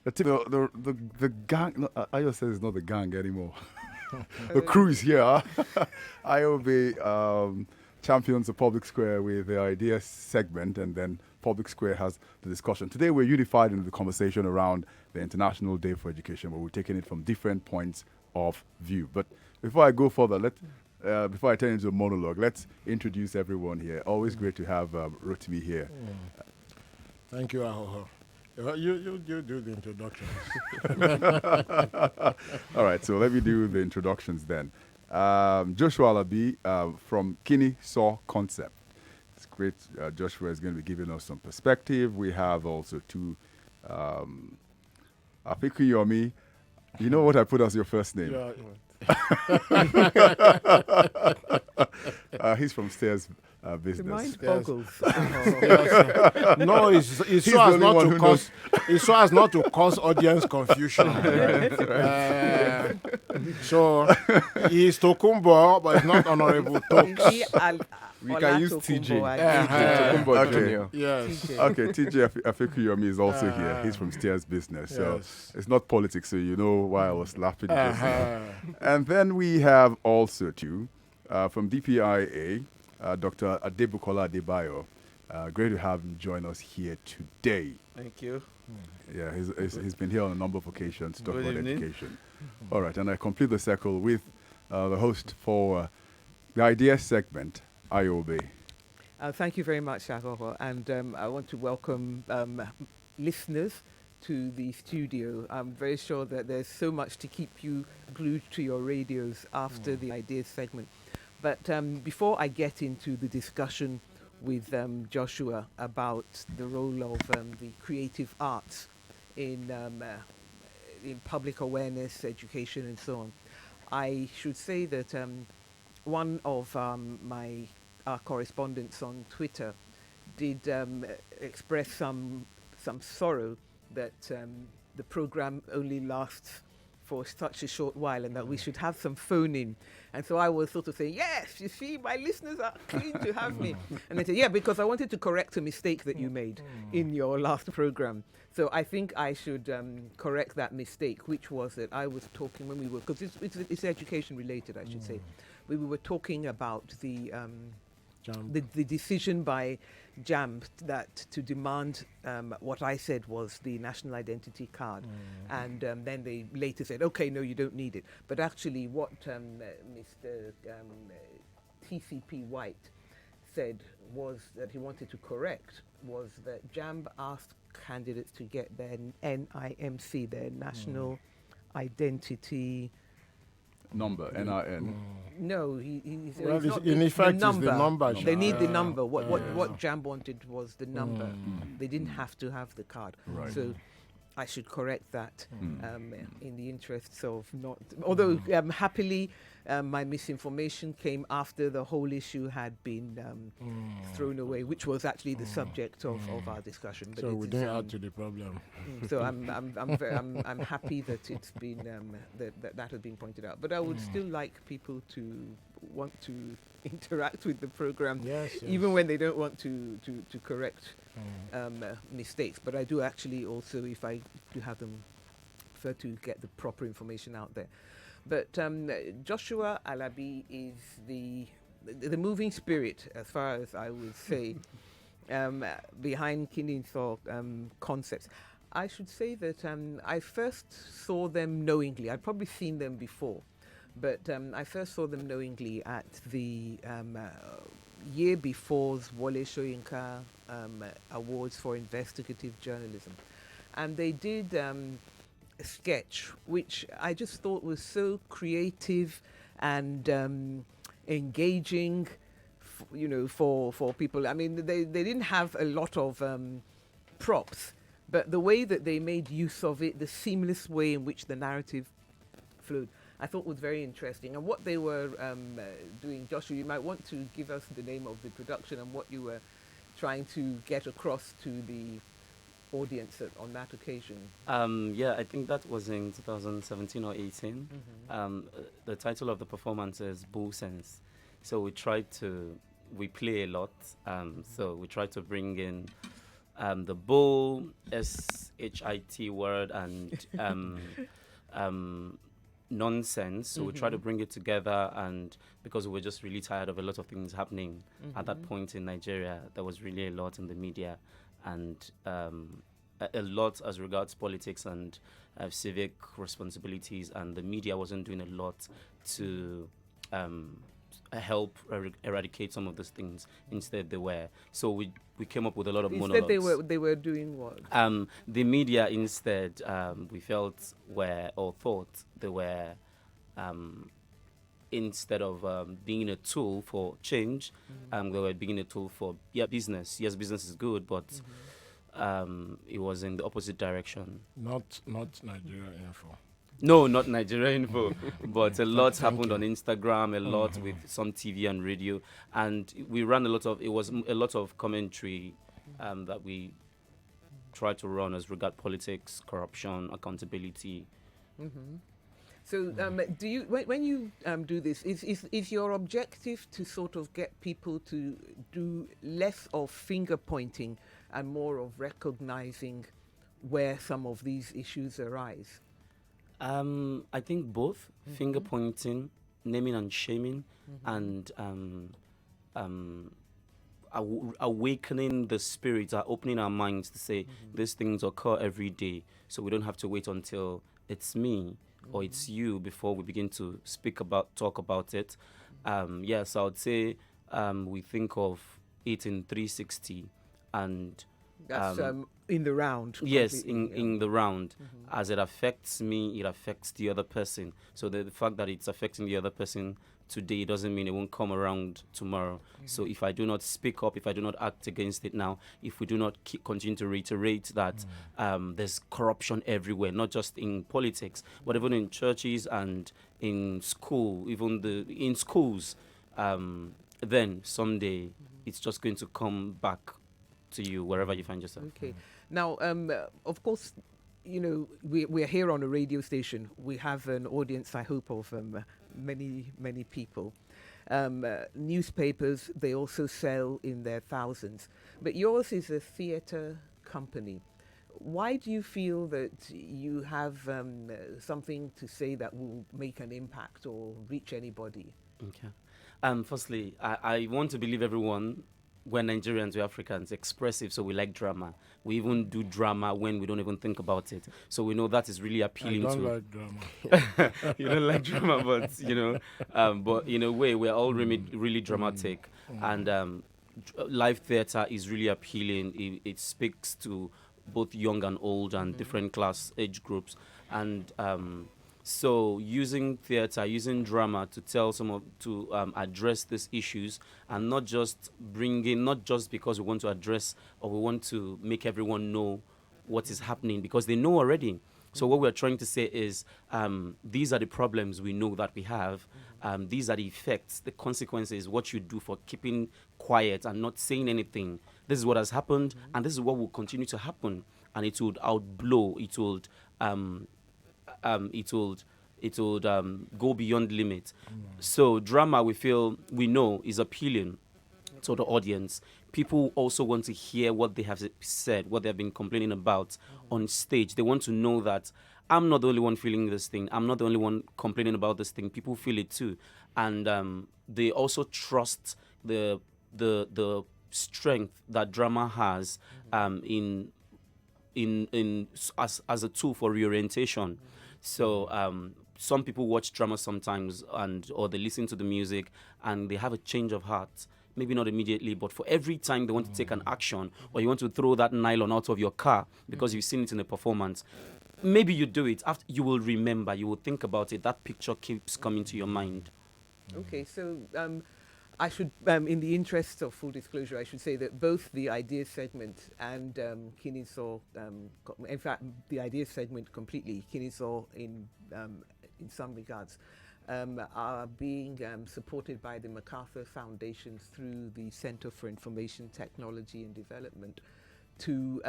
the gang. No, Ayo says it's not the gang anymore. The crew is here. IOB champions the public square with the idea segment, and then public square has the discussion. Today we're unified in the conversation around the International Day for Education, where we're taking it from different points of view. But before I go further, before I turn into a monologue, let's introduce everyone here. Always great to have Rotimi here. Thank you, Ahoho. You do the introductions. All right, so let me do the introductions then. Joshua Alabi from Kini Saw Concept. It's great. Joshua is going to be giving us some perspective. We have also two Afiku Yomi. You know what I put as your first name? Yeah. He's from Stairs The Business. mind Yes. boggles. No, it's so the as only not one to who cause it's so as not to cause audience confusion. So he's Tokumbo, but it's not Honorable Tokes. We can use TJ. Uh-huh. Okay. Junior. Yes. Okay, TJ Afikuyomi is also here. He's from Stairs Business. So Yes. it's not politics, so you know why I was laughing. just now. Uh-huh. And then we have also too, from DPIA, Dr. Adebukola Adebayo. Great to have him join us here today. Thank you. Yeah, he's been here on a number of occasions to talk Good about evening. education. All right, and I complete the circle with the host for the idea segment, IOB. Thank you very much, Shagoho. And I want to welcome listeners to the studio. I'm very sure that there's so much to keep you glued to your radios after the ideas segment. But before I get into the discussion with Joshua about the role of the creative arts in public awareness, education, and so on, I should say that one of my correspondents on Twitter did express some sorrow that the program only lasts for such a short while and that we should have some phone-in. And so I was sort of saying, yes, you see, my listeners are keen to have me. And they said, yeah, because I wanted to correct a mistake that you made in your last program. So I think I should correct that mistake, which was that I was talking when we were, because it's education related, I should say. We were talking about the decision by JAMB that to demand what I said was the national identity card. And then they later said, okay, no, you don't need it. But actually what Mr. TCP White said was that he wanted to correct was that JAMB asked candidates to get their NIMC, their national identity. Number, NIN. No, he's Well, it's not in effect, the it's the number. They need the Yeah. number. What JAMB wanted was the number. They didn't have to have the card. Right. So I should correct that in the interests of not. Although happily, my misinformation came after the whole issue had been thrown away, which was actually the subject of our discussion. But So it we is, didn't add to the problem. so I'm happy that it's been that has been pointed out. But I would still like people to want to interact with the program, Yes. even when they don't want to correct mistakes. But I do actually also, if I do have them, prefer to get the proper information out there. But Joshua Alabi is the moving spirit, as far as I would say, behind Kininthor Concepts. I should say that I first saw them knowingly. I'd probably seen them before, but I first saw them knowingly at the year before's Wole Soyinka Awards for Investigative Journalism. And they did a sketch which I just thought was so creative and engaging, for people. I mean, they didn't have a lot of props, but the way that they made use of it, the seamless way in which the narrative flowed, I thought was very interesting. And what they were doing, Joshua, you might want to give us the name of the production and what you were trying to get across to the audience on that occasion. Yeah, I think that was in 2017 or 18. The title of the performance is Bull Sense. So we play a lot. So we tried to bring in the bull, shit word, and nonsense. So we try to bring it together, and because we were just really tired of a lot of things happening at that point in Nigeria, there was really a lot in the media, and a lot as regards politics and civic responsibilities, and the media wasn't doing a lot to help eradicate some of those things. Instead, they were. So we came up with a lot of Instead, monologues. they were doing what? The media instead, we felt thought they were, instead of being a tool for change, they were being a tool for business. Yes, business is good, but it was in the opposite direction. Not Nigeria Info. No, not Nigeria Info, but a lot Thank happened you. on Instagram, a lot with some TV and radio, and we ran it was a lot of commentary that we tried to run as regard politics, corruption, accountability. So, do you when you do this, is your objective to sort of get people to do less of finger pointing and more of recognizing where some of these issues arise? I think both finger pointing, naming and shaming, and awakening the spirit, opening our minds to say these things occur every day, so we don't have to wait until it's me or it's you before we begin to talk about it. Yes, I would say we think of it in 360, and That's in the round. yes, completely, in the round. As it affects me, it affects the other person. So the fact that it's affecting the other person today doesn't mean it won't come around tomorrow. So if I do not speak up, if I do not act against it now, if we do not continue to reiterate that there's corruption everywhere, not just in politics, but even in churches and in school, in schools, then someday it's just going to come back to you wherever you find yourself. Okay. Now, of course, you know, we're here on a radio station. We have an audience, I hope, of many people. Newspapers, they also sell in their thousands. But yours is a theatre company. Why do you feel that you have something to say that will make an impact or reach anybody? Okay. Firstly, I want to believe everyone, we're Nigerians, we're Africans, expressive, so we like drama. We even do drama when we don't even think about it. So we know that is really I appealing don't to... like drama. You don't like drama, but in a way, we're all really dramatic. And live theater is really appealing. It speaks to both young and old and different class age groups. And so using theater, using drama to address these issues, and not just because we want to address or we want to make everyone know what is happening, because they know already. So what we're trying to say is these are the problems we know that we have. These are the effects, the consequences, what you do for keeping quiet and not saying anything. This is what has happened, and this is what will continue to happen. And it would outblow, it would go beyond limit. So drama, we know is appealing to the audience. People also want to hear what they have said, what they have been complaining about on stage. They want to know that I'm not the only one feeling this thing. I'm not the only one complaining about this thing. People feel it too. And they also trust the strength that drama has as a tool for reorientation. So some people watch drama sometimes, or they listen to the music, and they have a change of heart. Maybe not immediately, but for every time they want to take an action, or you want to throw that nylon out of your car because you've seen it in a performance, maybe you do it. After, you will remember, you will think about it. That picture keeps coming to your mind. Okay, so I should, in the interest of full disclosure, I should say that both the ideas segment and Kiniso, in fact, the ideas segment completely, Kiniso in some regards, are being supported by the MacArthur Foundation through the Center for Information Technology and Development to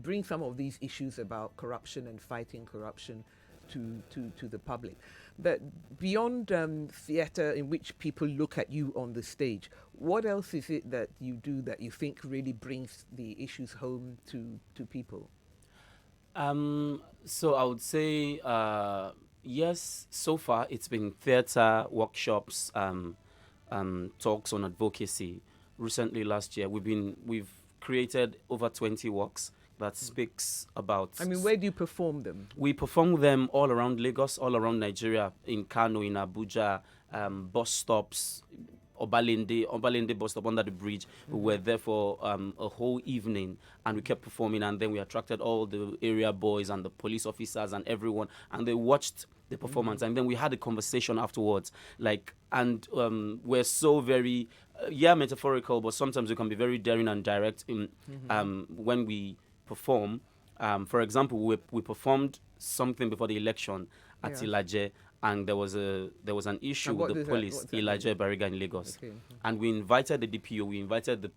bring some of these issues about corruption and fighting corruption to the public. But beyond theatre, in which people look at you on the stage, what else is it that you do that you think really brings the issues home to people? So I would say yes. So far, it's been theatre workshops, talks on advocacy. Recently, last year, we've created over 20 works that speaks about. I mean, where do you perform them? We perform them all around Lagos, all around Nigeria, in Kano, in Abuja, bus stops, Obalende bus stop under the bridge. We were there for a whole evening, and we kept performing, and then we attracted all the area boys and the police officers and everyone, and they watched the performance, and then we had a conversation afterwards, and we're so very metaphorical, but sometimes we can be very daring and direct in when we perform. For example, we performed something before the election at Ilaje, and there was an issue with the police, Ilaje Bariga in Lagos. Okay. And we invited the DPO, we invited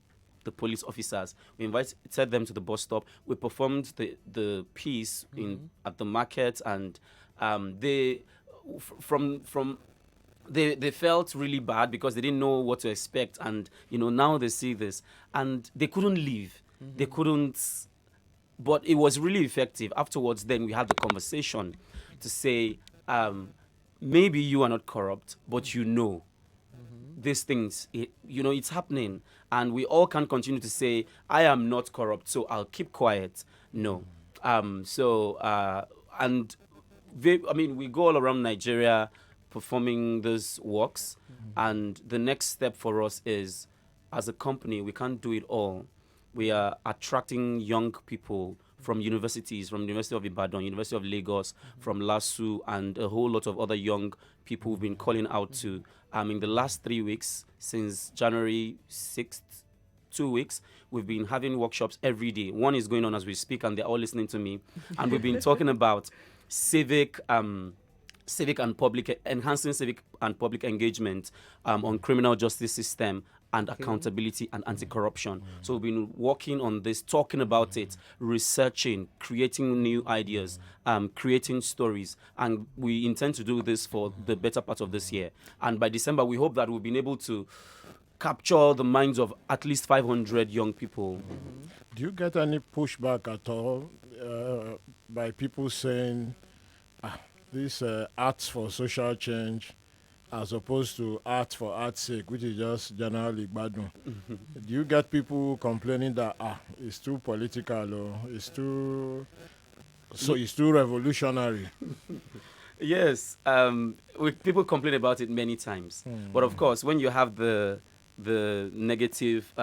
the police officers, we invited them to the bus stop. We performed the piece at the market, and they felt really bad because they didn't know what to expect, and now they see this and they couldn't leave. They couldn't, but it was really effective. Afterwards, then we had the conversation to say, maybe you are not corrupt, but these things, it's happening, and we all can't continue to say, I am not corrupt, so I'll keep quiet. No. We go all around Nigeria performing these works, and the next step for us is, as a company, we can't do it all. We are attracting young people from universities, from the University of Ibadan, University of Lagos, from LASU, and a whole lot of other young people who've been calling out to. In the last 3 weeks, since January 6th, 2 weeks, we've been having workshops every day. One is going on as we speak, and they're all listening to me. And we've been talking about enhancing civic and public engagement on criminal justice system and accountability and anti-corruption. So we've been working on this, talking about it, researching, creating new ideas, creating stories, and we intend to do this for the better part of this year. And by December, we hope that we've been able to capture the minds of at least 500 young people. Do you get any pushback at all by people saying, this arts for social change as opposed to art for art's sake, which is just generally badun? Do you get people complaining that it's too political, or it's too revolutionary? Yes, people complain about it many times. But of course, when you have the negative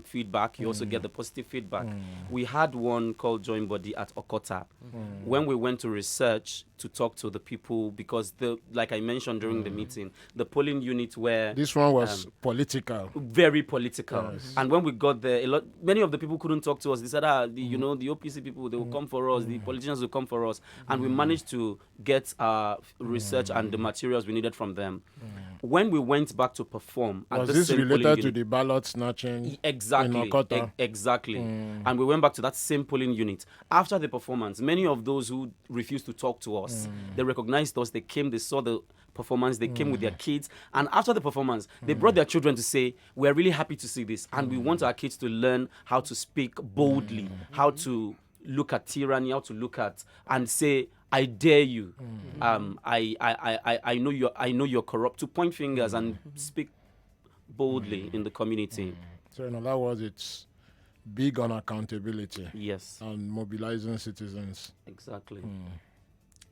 feedback, you also get the positive feedback. We had one called Join Body at Okota. When we went to research to talk to the people, because like I mentioned during the meeting, the polling unit where this one was political, very political. Yes. And when we got there, many of the people couldn't talk to us. They said, the OPC people, they will come for us, the politicians will come for us, and we managed to get our research and the materials we needed from them. When we went back to perform, was this related to the ballot snatching? Exactly. In Okota? Exactly. And we went back to that same polling unit. After the performance, many of those who refused to talk to us, they recognized us, they came, they saw the performance, they came with their kids, and after the performance, they brought their children to say, we're really happy to see this, and we want our kids to learn how to speak boldly, how to look at tyranny, how to look at and say, I dare you. I know you're corrupt. To point fingers and speak boldly in the community. So in other words, it's big on accountability. Yes. And mobilizing citizens. Exactly.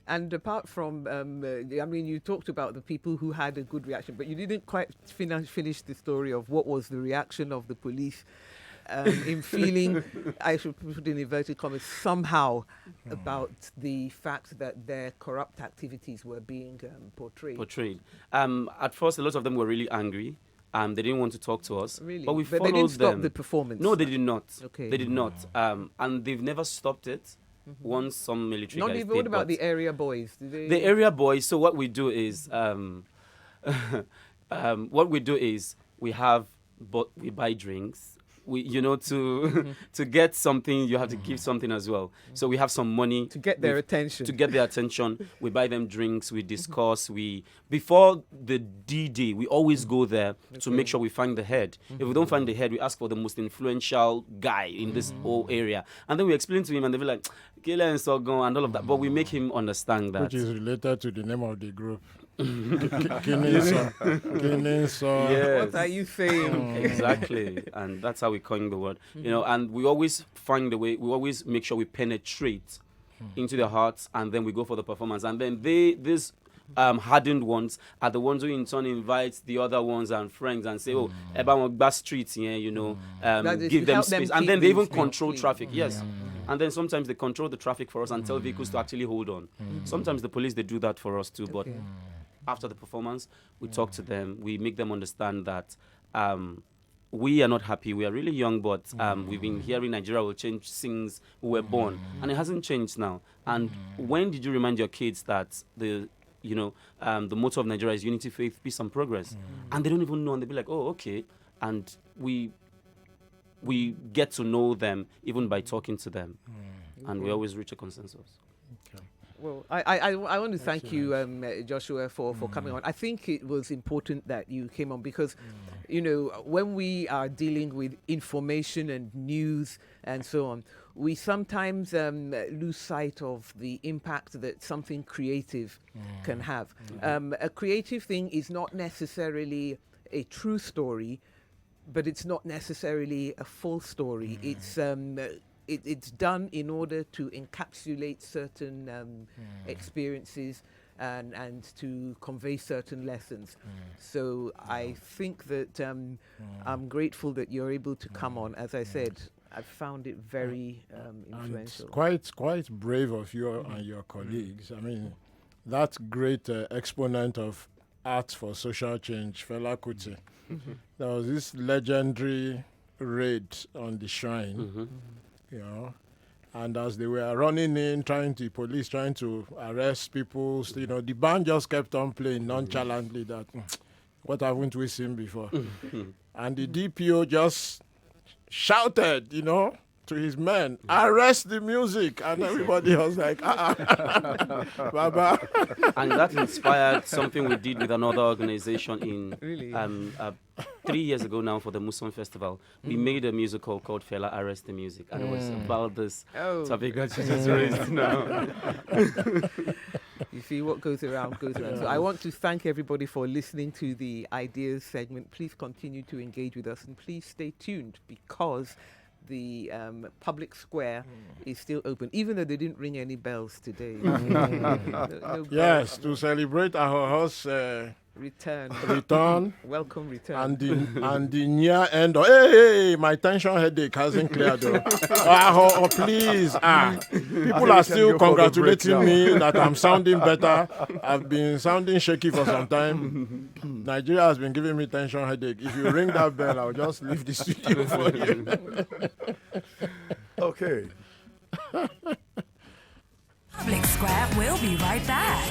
And apart from, you talked about the people who had a good reaction, but you didn't quite finish the story of what was the reaction of the police in feeling, I should put in inverted commas, somehow about the fact that their corrupt activities were being portrayed. At first, a lot of them were really angry. They didn't want to talk to us. Really? But we followed they didn't stop them. the performance? No, they did not. Okay. They did not. And they've never stopped it. Once some military Not guys even. did, What about the area boys? The area boys, so what we do is, we buy drinks, to get something, you have to give something as well. So we have some money to get their attention. To get their attention, we buy them drinks, we discuss. Before the D-Day, we always go there to make sure we find the head. If we don't find the head, we ask for the most influential guy in this whole area, and then we explain to him, and they be like, Kele and Sogon and all of that. But we make him understand that, which is related to the name of the group. Kinenso. Yes. What are you saying? Exactly, and that's how we coin the word. And we always find a way. We always make sure we penetrate into their hearts, and then we go for the performance. And then these hardened ones are the ones who in turn invite the other ones and friends and say, "Oh, Eba Mogba Street, give them space," and then they even control traffic. Yes. And then sometimes they control the traffic for us and tell vehicles to actually hold on. Sometimes the police, they do that for us too. But after the performance, we talk to them. We make them understand that we are not happy. We are really young, but we've been hearing Nigeria will change since we were born. And it hasn't changed now. And when did you remind your kids that the motto of Nigeria is unity, faith, peace, and progress? And they don't even know. And they'll be like, oh, okay. And we get to know them even by talking to them. And we always reach a consensus. Okay. Well, I want to thank you, Joshua, for coming on. I think it was important that you came on because, when we are dealing with information and news and so on, we sometimes lose sight of the impact that something creative can have. A creative thing is not necessarily a true story, but it's not necessarily a full story. It's done in order to encapsulate certain experiences and to convey certain lessons. So I think that I'm grateful that you're able to come on. As I said, I found it very influential. Quite brave of you and your colleagues. I mean, that great exponent of art for social change, Fela Kuti. There was this legendary raid on the shrine. And as they were running in, police trying to arrest people, the band just kept on playing nonchalantly that, what haven't we seen before? And the DPO just shouted, to his men, arrest the music. And everybody was like, Baba. And that inspired something we did with another organization in Really? 3 years ago now for the Muslim Festival. We made a musical called Fela Arrest the Music, and it was about this topic that you just raised now. You see, what goes around goes around. So I want to thank everybody for listening to the Ideas segment. Please continue to engage with us, and please stay tuned because the public square is still open, even though they didn't ring any bells today. No Yes, bells. to celebrate our house Return. Welcome return. and the near end. Hey, my tension headache hasn't cleared. Please. People are still congratulating me that I'm sounding better. I've been sounding shaky for some time. Nigeria has been giving me tension headache. If you ring that bell, I'll just leave the studio for you. Okay. Public Square will be right back.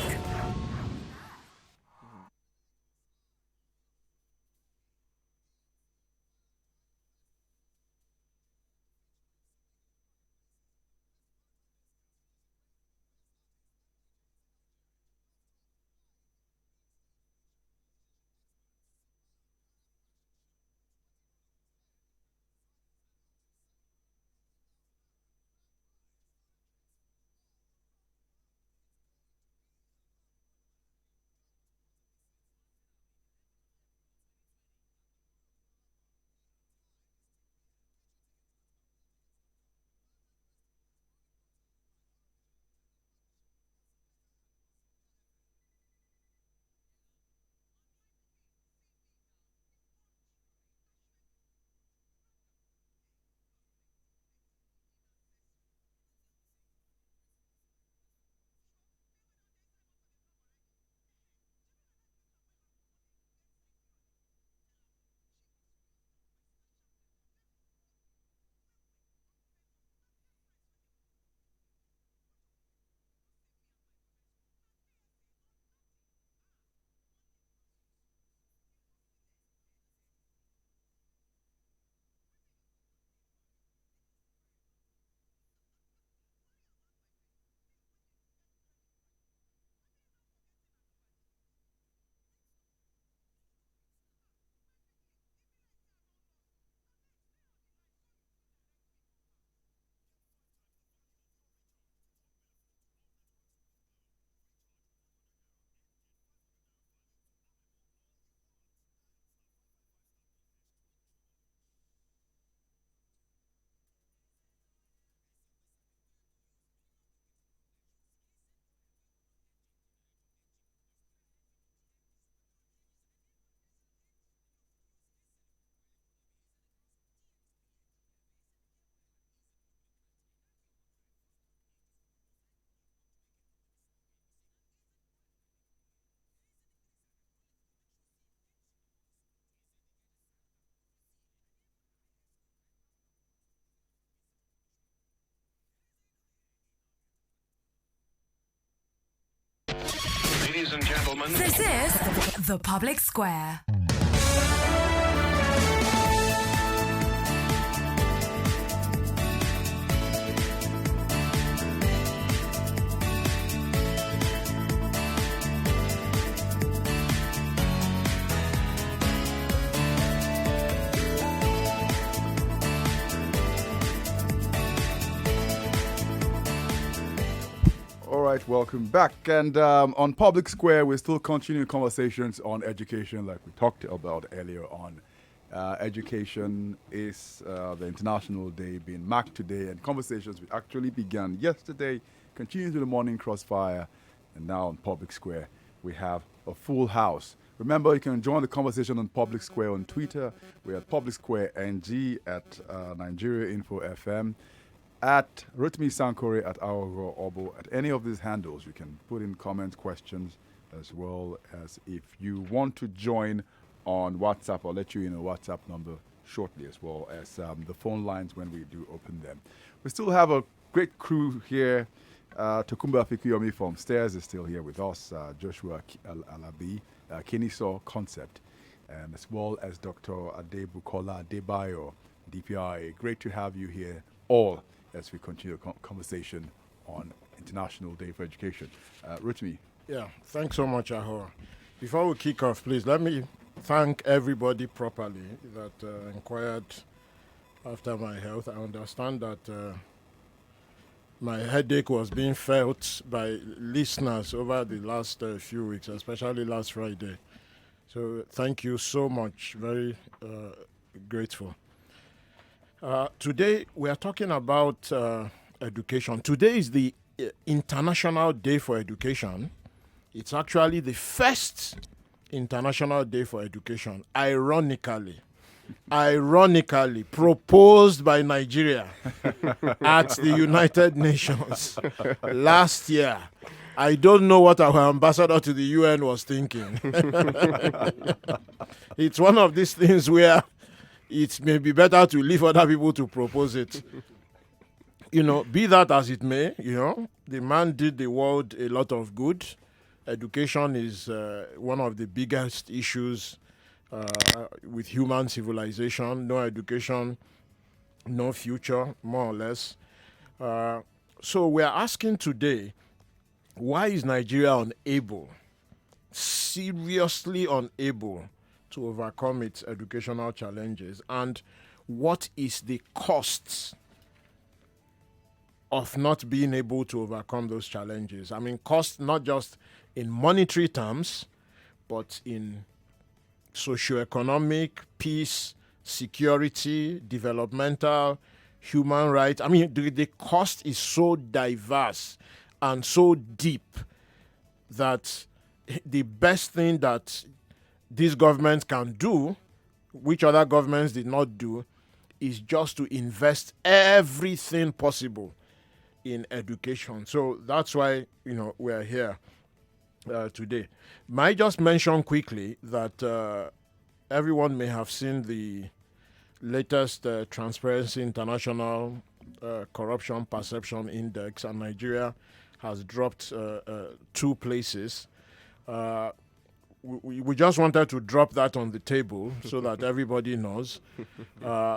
Ladies and gentlemen, This is The Public Square. All right, welcome back. And on Public Square, we're still continuing conversations on education like we talked about earlier on. Education is the International Day being marked today, and conversations we actually began yesterday, continuing to the morning crossfire, and now on Public Square, we have a full house. Remember, you can join the conversation on Public Square on Twitter. We're at Public Square NG, at Nigeria Info FM, at Rotimi Sankore, at Aogo Obo. At any of these handles, you can put in comments, questions, as well as if you want to join on WhatsApp. I'll let you in a WhatsApp number shortly, as well as the phone lines when we do open them. We still have a great crew here. Tokumba Fikuyomi from Stairs is still here with us. Joshua Alabi, Kiniso Concept, and as well as Dr. Adebukola Adebayo, DPI. Great to have you here all as we continue the conversation on International Day for Education. Rotimi. Yeah, thanks so much, Aho. Before we kick off, please let me thank everybody properly that inquired after my health. I understand that my headache was being felt by listeners over the last few weeks, especially last Friday. So thank you so much. Very grateful. Today we are talking about education. Today is the International Day for Education. It's actually the first International Day for Education, ironically proposed by Nigeria at the United Nations last year. I don't know what our ambassador to the UN was thinking. It's one of these things where it may be better to leave other people to propose it. You know, be that as it may, you know, the man did the world a lot of good. Education is one of the biggest issues with human civilization. No education, no future, more or less. So we are asking today, why is Nigeria unable, seriously unable, to overcome its educational challenges, and what is the cost of not being able to overcome those challenges? I mean, cost not just in monetary terms, but in socioeconomic, peace, security, developmental, human rights. I mean, the cost is so diverse and so deep that the best thing that this government can do, which other governments did not do, is just to invest everything possible in education. So that's why, you know, we're here today. Might just mention quickly that everyone may have seen the latest Transparency International Corruption Perception Index, and Nigeria has dropped 2 places. We just wanted to drop that on the table so that everybody knows.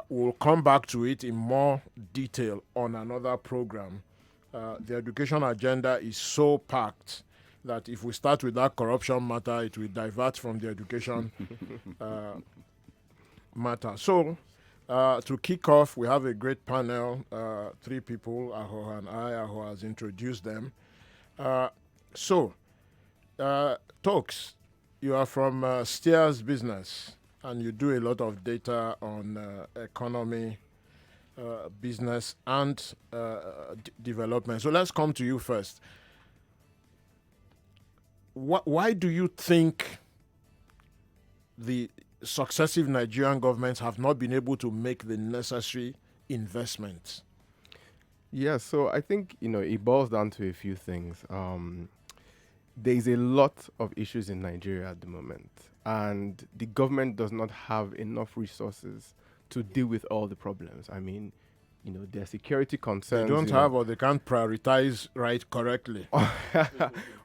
We'll come back to it in more detail on another program. The education agenda is so packed that if we start with that corruption matter, it will divert from the education matter. So, to kick off, we have a great panel, 3 people, Aho and I. Aho has introduced them. Talks. You are from Steers Business, and you do a lot of data on economy, business, and development. So let's come to you first. Why do you think the successive Nigerian governments have not been able to make the necessary investments? Yeah, so I think, it boils down to a few things. There's a lot of issues in Nigeria at the moment, and the government does not have enough resources to deal with all the problems. I mean, their security They concerns. don't have or they can't prioritize right correctly.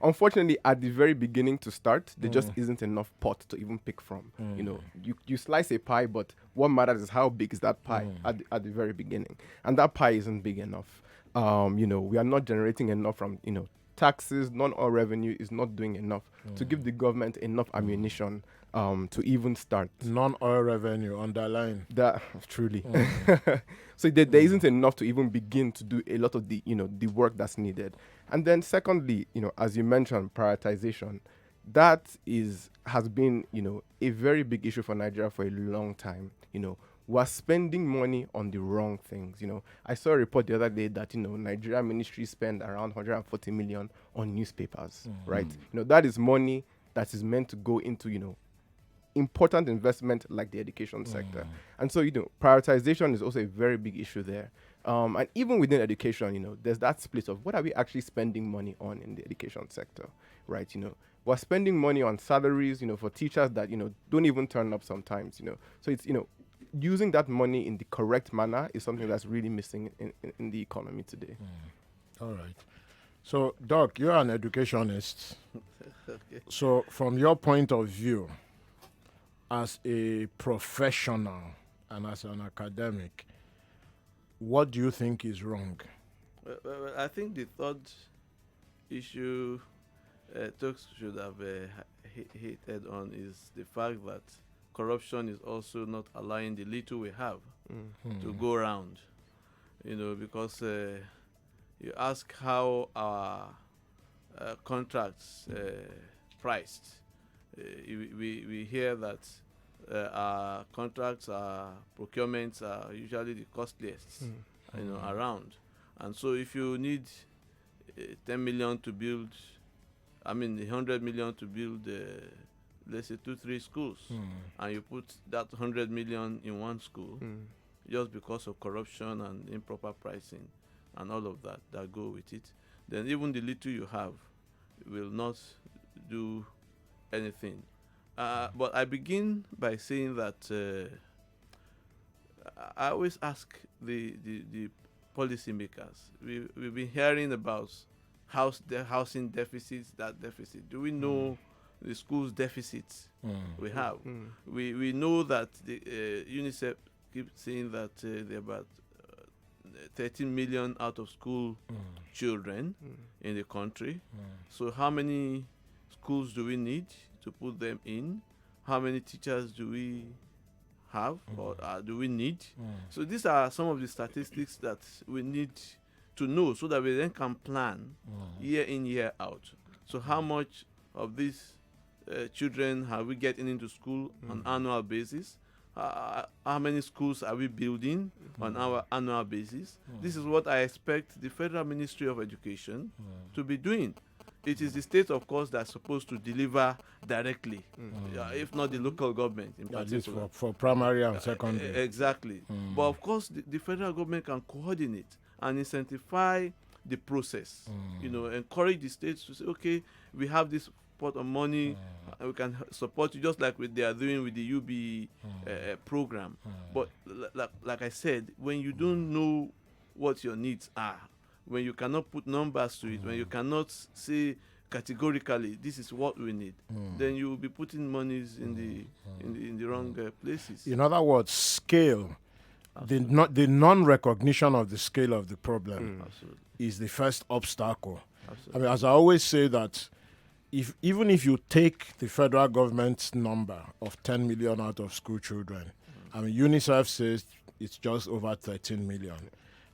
Unfortunately, at the very beginning to start, there just isn't enough pot to even pick from. You slice a pie, but what matters is how big is that pie at the very beginning, and that pie isn't big enough. We are not generating enough from taxes. Non-oil revenue is not doing enough to give the government enough ammunition to even start. Non-oil revenue, underline. That truly. So there isn't enough to even begin to do a lot of the the work that's needed. And then secondly, as you mentioned, prioritization. That has been a very big issue for Nigeria for a long time. We're spending money on the wrong things. I saw a report the other day that Nigeria ministry spend around 140 million on newspapers, right? That is money that is meant to go into important investment like the education sector. And so prioritization is also a very big issue there. And even within education, there's that split of what are we actually spending money on in the education sector, right? We're spending money on salaries, for teachers that don't even turn up sometimes. So it's using that money in the correct manner is something that's really missing in the economy today. All right. So, Doc, you're an educationist. Okay. So, from your point of view, as a professional and as an academic, what do you think is wrong? Well, I think the third issue talks should have hit head on is the fact that corruption is also not allowing the little we have to go around. Because you ask how our contracts priced. We hear that our contracts, our procurements are usually the costliest around. And so if you need 10 million to build, 100 million to build let's say 2-3 schools, and you put that 100 million in one school just because of corruption and improper pricing and all of that go with it, then even the little you have will not do anything. But I begin by saying that I always ask the policymakers. We've been hearing about housing deficits, that deficit. Do we know the schools deficits we have? We know that the UNICEF keeps saying that there are about 13 million out of school children in the country. So how many schools do we need to put them in? How many teachers do we have or do we need? So these are some of the statistics that we need to know so that we then can plan year in, year out. So how much of these children are we getting into school on annual basis? How many schools are we building on our annual basis? This is what I expect the Federal Ministry of Education to be doing. It is the state, of course, that's supposed to deliver directly, if not the local government in That is particular. for primary and secondary. Exactly. But of course, the federal government can coordinate and incentivize the process. Encourage the states to say, okay, we have this pot of money, we can support you, just like they are doing with the UB program. But like I said, when you don't know what your needs are, when you cannot put numbers to it, when you cannot say categorically this is what we need, then you will be putting monies in the wrong places. In other words, scale. The non-recognition of the scale of the problem is the first obstacle. Absolutely. As I always say that even if you take the federal government's number of 10 million out of school children, UNICEF says it's just over 13 million.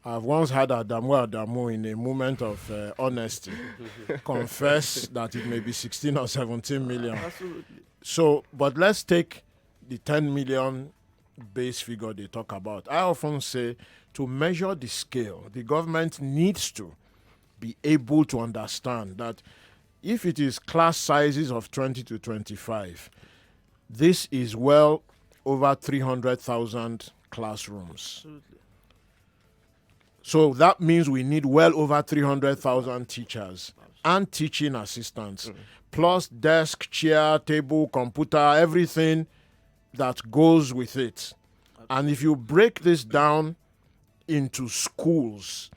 I've once had Adamu in a moment of honesty confess that it may be 16 or 17 million. Absolutely. So, but let's take the 10 million base figure they talk about. I often say to measure the scale, the government needs to be able to understand that if it is class sizes of 20 to 25, this is well over 300,000 classrooms. Absolutely. So that means we need well over 300,000 teachers and teaching assistants, plus desk, chair, table, computer, everything that goes with it. And if you break this down into schools,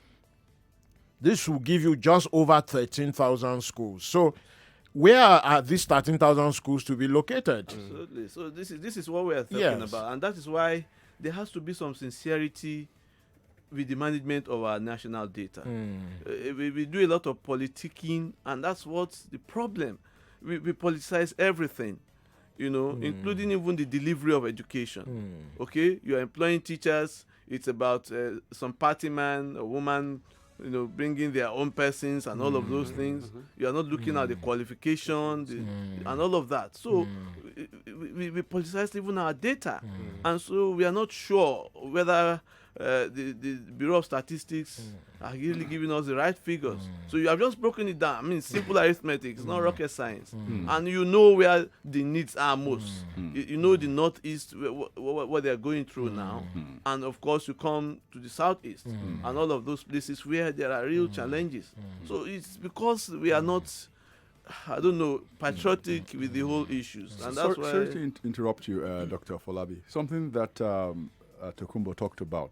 this will give you just over 13,000 schools. So where are these 13,000 schools to be located? Absolutely. So this is what we are talking Yes. about, and that is why there has to be some sincerity with the management of our national data. We do a lot of politicking, and that's what's the problem. We politicize everything, including even the delivery of education. Okay, you are employing teachers. It's about some party man or woman, bringing their own persons and all of those things. You are not looking at the qualification and all of that. So we politicize even our data, and so we are not sure whether the Bureau of Statistics are really giving us the right figures. So you have just broken it down. I mean, simple arithmetic. It's not rocket science. And you know where the needs are most. You know the Northeast, what they are going through now. And of course, you come to the Southeast and all of those places where there are real challenges. So it's because we are not, I don't know, patriotic with the whole issues. And that's why... Sorry to interrupt you, Dr. Folabi. Something that Tokunbo talked about,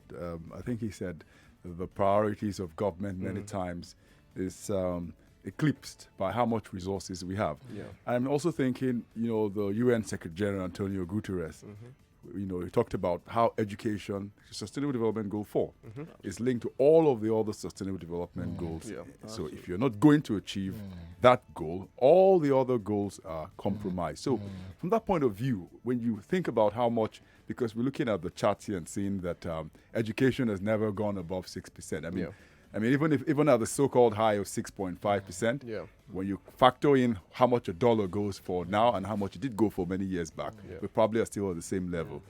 I think he said the priorities of government many times is eclipsed by how much resources we have. Yeah. I'm also thinking, the UN Secretary General Antonio Guterres, he talked about how education, Sustainable Development Goal 4, is linked to all of the other Sustainable Development goals. Yeah. So if you're not going to achieve that goal, all the other goals are compromised. So from that point of view, when you think about how much, because we're looking at the charts here and seeing that education has never gone above 6%. I mean, even at the so-called high of 6.5%, when you factor in how much a dollar goes for now and how much it did go for many years back, we probably are still at the same level.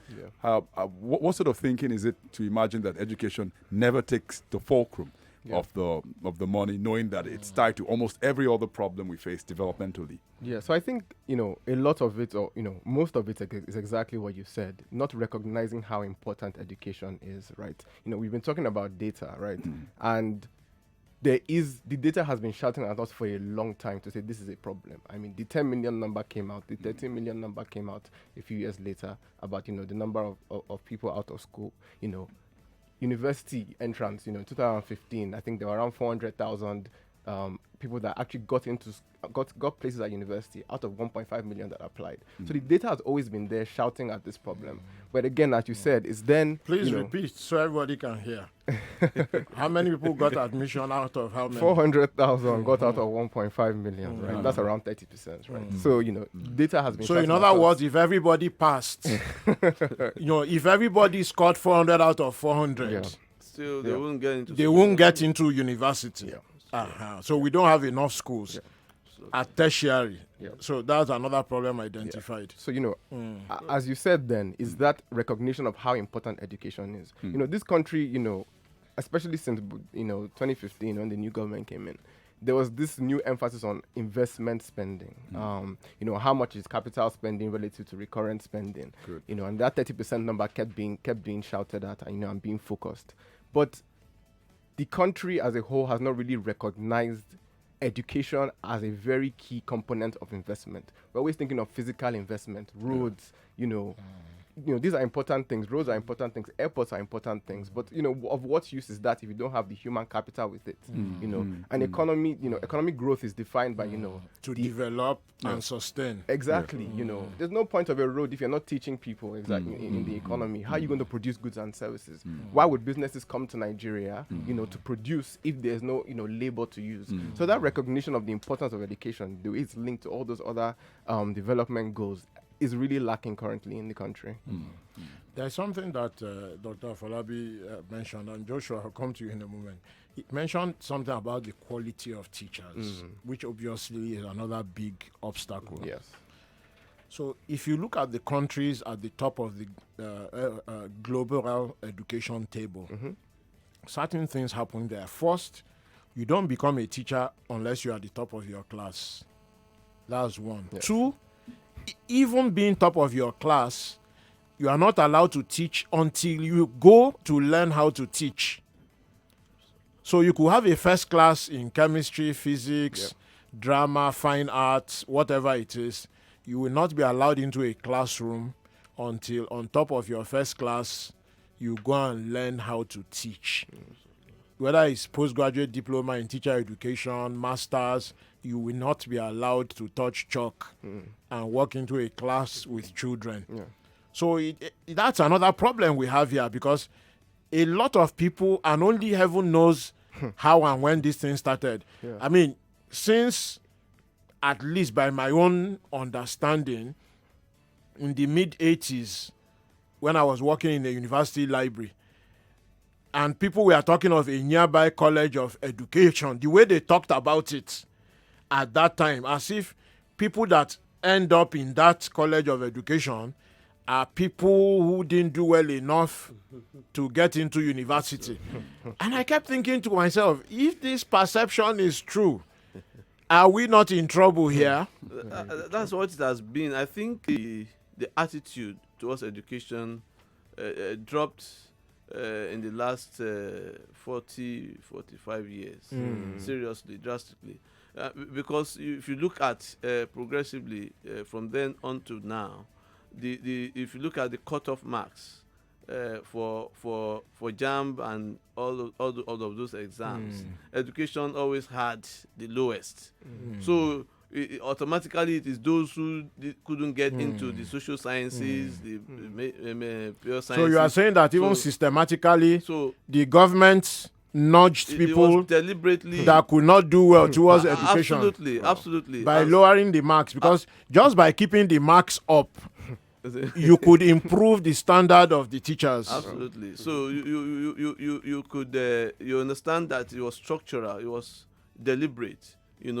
What sort of thinking is it to imagine that education never takes the fulcrum of the money, knowing that it's tied to almost every other problem we face developmentally? Yeah, so I think, a lot of it, or, most of it is exactly what you said, not recognizing how important education is, right? We've been talking about data, right? And the data has been shouting at us for a long time to say this is a problem. I mean, the 10 million number came out, the 13 million number came out a few years later about, the number of people out of school, university entrance, 2015, I think there were around 400,000 people that actually got places at university out of 1.5 million that applied. So the data has always been there shouting at this problem. But again, as you said, it's then... Please repeat so everybody can hear. How many people got admission out of how many? 400,000 got out of 1.5 million, right? That's around 30%, right? So, data has been... So in other words, if everybody passed, if everybody scored 400 out of 400, still they won't get into... They won't get into university. So we don't have enough schools at tertiary. So that's another problem identified. So, as you said then, is that recognition of how important education is. This country, especially since, 2015 when the new government came in, there was this new emphasis on investment spending. How much is capital spending relative to recurrent spending? And that 30% number kept being shouted at, and being focused. But the country as a whole has not really recognized education as a very key component of investment. We're always thinking of physical investment, roads, these are important things. Roads are important things. Airports are important things. But, of what use is that if you don't have the human capital with it? And economy, economic growth is defined by, to develop and sustain. Exactly. There's no point of a road if you're not teaching people exactly in the economy. How are you going to produce goods and services? Why would businesses come to Nigeria, to produce if there's no, labor to use? So that recognition of the importance of education, the way it's linked to all those other development goals, is really lacking currently in the country. There's something that Dr. Folabi mentioned, and Joshua, I'll come to you in a moment. He mentioned something about the quality of teachers, which obviously is another big obstacle. Yes. So if you look at the countries at the top of the global education table, certain things happen there. First, you don't become a teacher unless you're at the top of your class. That's one. Yes. Two, even being top of your class, you are not allowed to teach until you go to learn how to teach. So you could have a first class in chemistry, physics, drama, fine arts, whatever it is. You will not be allowed into a classroom until on top of your first class you go and learn how to teach. Whether it's postgraduate diploma in teacher education, masters, you will not be allowed to touch chalk and walk into a class with children. Yeah. So that's another problem we have here, because a lot of people, and only heaven knows how and when this thing started. Yeah. I mean, since, at least by my own understanding, in the mid-80s, when I was working in a university library, and people were talking of a nearby college of education, the way they talked about it at that time, as if people that end up in that college of education are people who didn't do well enough to get into university. And I kept thinking to myself, if this perception is true, are we not in trouble here? That's what it has been. I think the attitude towards education dropped in the last 45 years, seriously, drastically. Because if you look at progressively from then on to now, if you look at the cutoff marks for JAMB and all of those exams, education always had the lowest. So automatically it is those who couldn't get into the social sciences, the pure sciences. So you are saying that even So- systematically, So the government nudged it people was deliberately that could not do well towards education absolutely by And- lowering the marks, because just by keeping the marks up, you could improve the standard of the teachers. Absolutely. So you could you understand that it was structural, it was deliberate,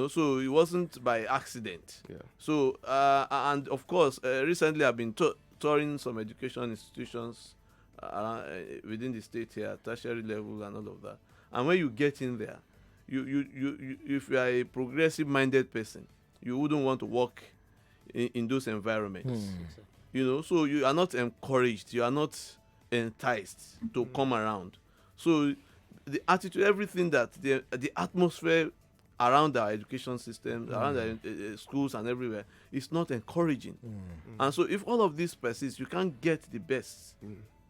So it wasn't by accident. Yeah. So and of course, recently I've been touring some education institutions within the state here, tertiary level and all of that. And when you get in there, you if you are a progressive-minded person, you wouldn't want to work in those environments. So you are not encouraged, you are not enticed to come around. So the attitude, everything that the atmosphere around our education system, around the schools and everywhere, is not encouraging. And so if all of this persists, you can't get the best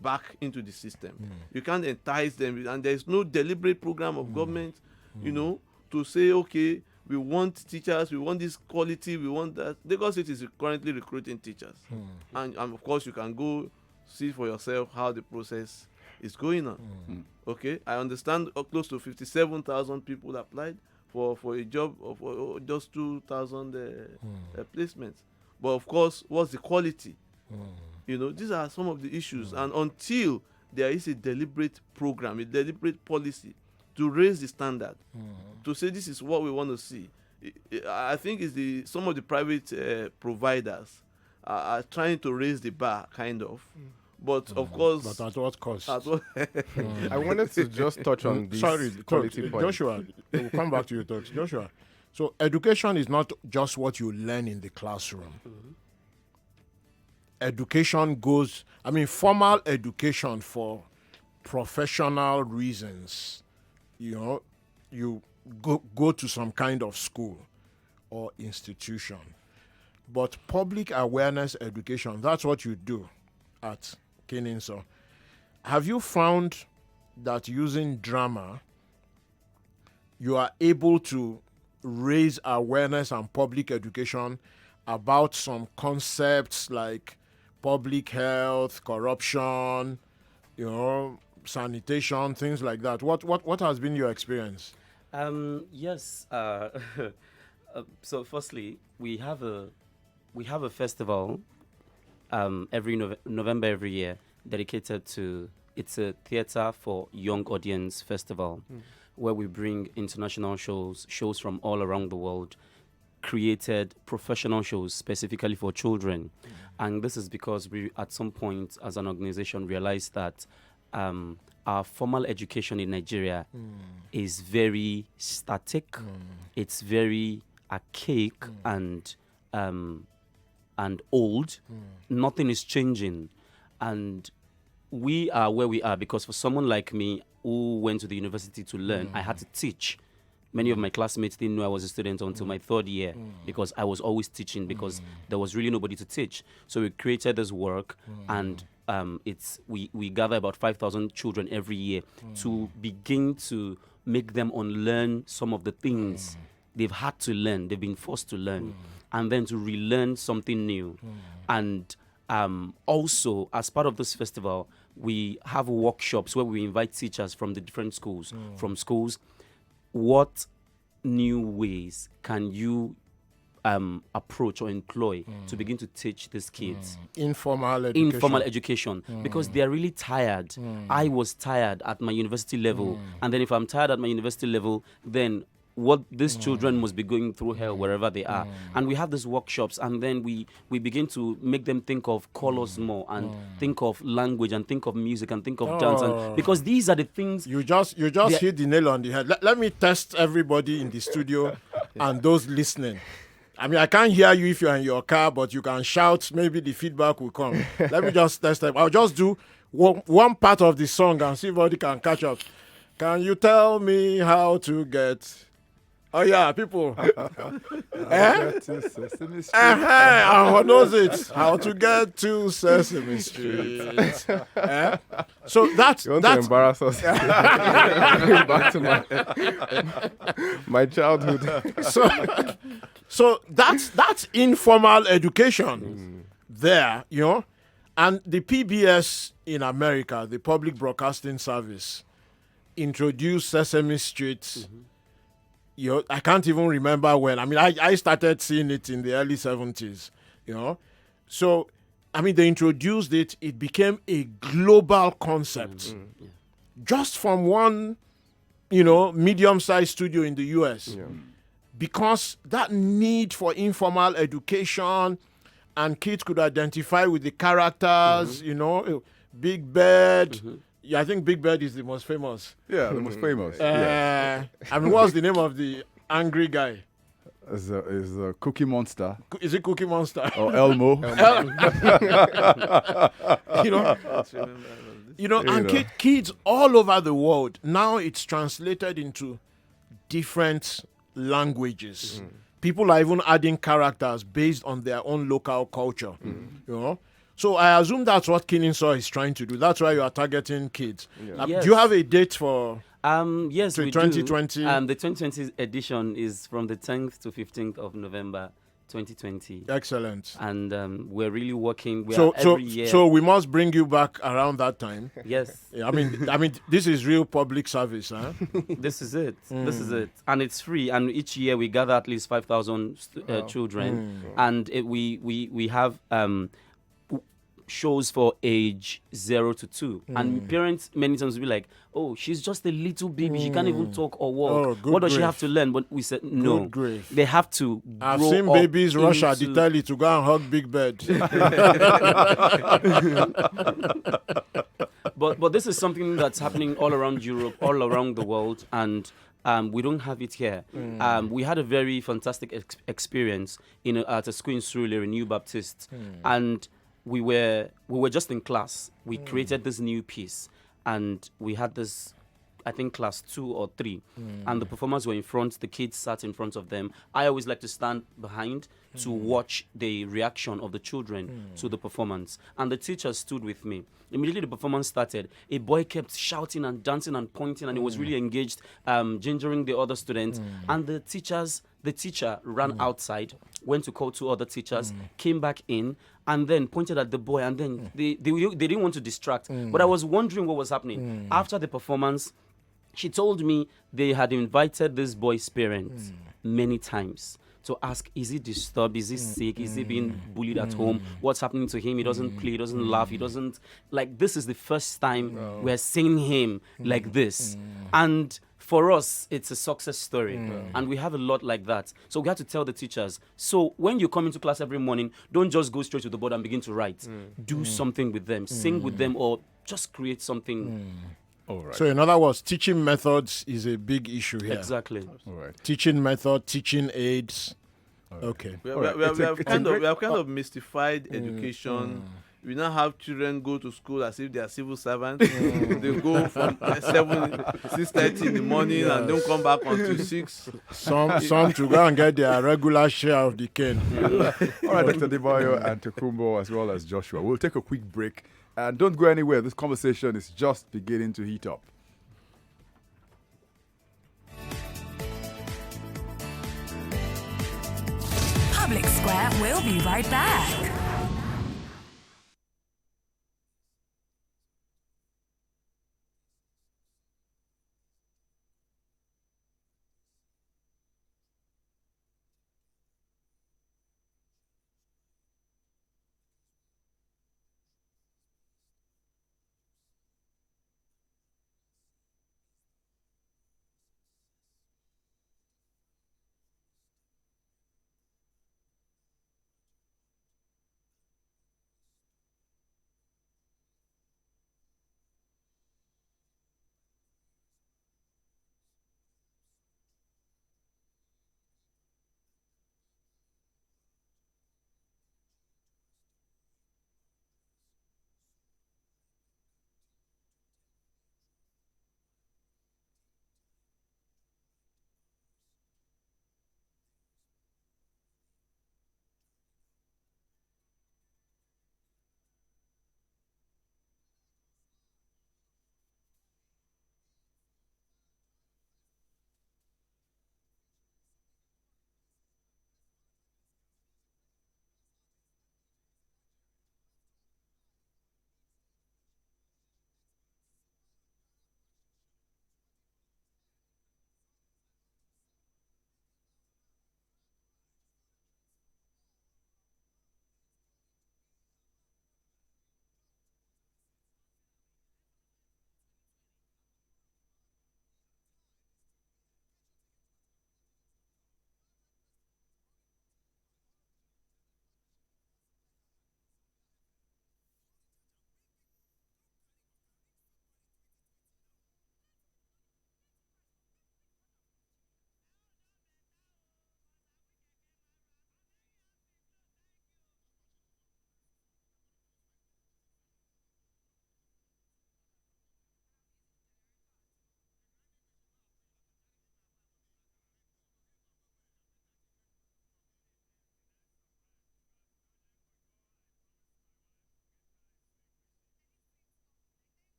back into the system. You can't entice them, and there's no deliberate program of government, to say, okay, we want teachers, we want this quality, we want that. Lagos State is currently recruiting teachers. And of course, you can go see for yourself how the process is going on. Okay, I understand close to 57,000 people applied for a job of just 2,000 placements. But of course, what's the quality? These are some of the issues. And until there is a deliberate program, a deliberate policy to raise the standard, to say this is what we want to see. I think it's some of the private providers are trying to raise the bar, kind of. But of course, But at what cost? at what I wanted to just touch on this Sorry, quality point. Joshua, we'll come back to you, Tox. Joshua, so education is not just what you learn in the classroom. Education formal education for professional reasons. You go to some kind of school or institution. But public awareness education, that's what you do at Kininso. Have you found that using drama, you are able to raise awareness and public education about some concepts like public health, corruption, sanitation, things like that? What has been your experience? Yes. So firstly, we have a festival every November every year dedicated to, it's a theater for young audience festival, where we bring international shows from all around the world, created professional shows specifically for children. And this is because we at some point as an organization realized that our formal education in Nigeria is very static, it's very archaic and old. Nothing is changing, and we are where we are because for someone like me who went to the university to learn, I had to teach. Many of my classmates didn't know I was a student until my third year because I was always teaching because there was really nobody to teach. So we created this work and we gather about 5,000 children every year to begin to make them unlearn some of the things they've had to learn, they've been forced to learn, and then to relearn something new. And also, as part of this festival, we have workshops where we invite teachers from the different schools. From schools, what new ways can you approach or employ to begin to teach these kids? Informal education. Informal education, because they are really tired. I was tired at my university level, and then if I'm tired at my university level, then what these children must be going through hell wherever they are. And we have these workshops, and then we begin to make them think of colors more, and think of language, and think of music, and think of dance, and because these are the things. You just hit the nail on the head. Let me test everybody in the studio and those listening. I mean, I can't hear you if you're in your car, but you can shout. Maybe the feedback will come. Let me just test them. I'll just do one part of the song and see if anybody can catch up. Can you tell me how to get... Oh, yeah, people. Who knows it? How to get to Sesame Street. So that's... You want to embarrass us? Back to my childhood. So that's informal education there, you know. And the PBS in America, the Public Broadcasting Service, introduced Sesame Street. You know, I can't even remember when. I mean, I started seeing it in the early 70s, you know. So, I mean, they introduced it. It became a global concept. Just from one, you know, medium-sized studio in the US. Yeah. Because that need for informal education, and kids could identify with the characters, you know, Big Bird. Yeah, I think Big Bird is the most famous. Yeah, the most famous. I mean, what's the name of the angry guy? Is Cookie Monster Is it Cookie Monster? or Elmo? You know, and kids all over the world, now it's translated into different languages. People are even adding characters based on their own local culture, you know. So I assume that's what Killing Saw is trying to do. That's why you are targeting kids. Yes. Do you have a date for yes, we 2020? The 2020 edition is from the 10th to 15th of November 2020. Excellent. And we're really working. So every year. so we must bring you back around that time. Yes. I mean, this is real public service, huh? This is it. This is it. And it's free. And each year we gather at least 5,000 children. And we have shows for age 0 to 2. And parents many times will be like, oh, she's just a little baby. She can't even talk or walk. Oh, what does she grief. have to learn? But we said, no. Good grief. They have to I've grow seen up babies rush at the into- telly to go and hug Big Bird. But this is something that's happening all around Europe, all around the world, and we don't have it here. We had a very fantastic experience at a school in Surulere, New Baptist, and we were just in class. We created this new piece, and we had this, I think, class 2 or 3, and the performers were in front. The kids sat in front of them. I always like to stand behind to watch the reaction of the children to the performance, and the teachers stood with me. Immediately the performance started, a boy kept shouting and dancing and pointing, and he was really engaged, gingering the other students. And the teacher ran outside, went to call 2 other teachers, came back in, and then pointed at the boy. And then they didn't want to distract, but I was wondering what was happening. After the performance, she told me they had invited this boy's parents many times to ask, is he disturbed? Is he sick? Is he being bullied at home? What's happening to him? He doesn't play, he doesn't laugh, he doesn't... Like, this is the first time we're seeing him like this. And for us, it's a success story. And we have a lot like that. So we have to tell the teachers, so when you come into class every morning, don't just go straight to the board and begin to write. Do something with them, sing with them, or just create something. All right. So in other words, teaching methods is a big issue here. Exactly. All right. Teaching method, teaching aids. Okay. We All right. have It's a great- kind of mystified education. We now have children go to school as if they are civil servants. They go from 6:30 in the morning and don't come back until 6. Some to go and get their regular share of the cane. All right, Dr. Debayo and Tokumbo, as well as Joshua. We'll take a quick break. And don't go anywhere. This conversation is just beginning to heat up. Public Square will be right back.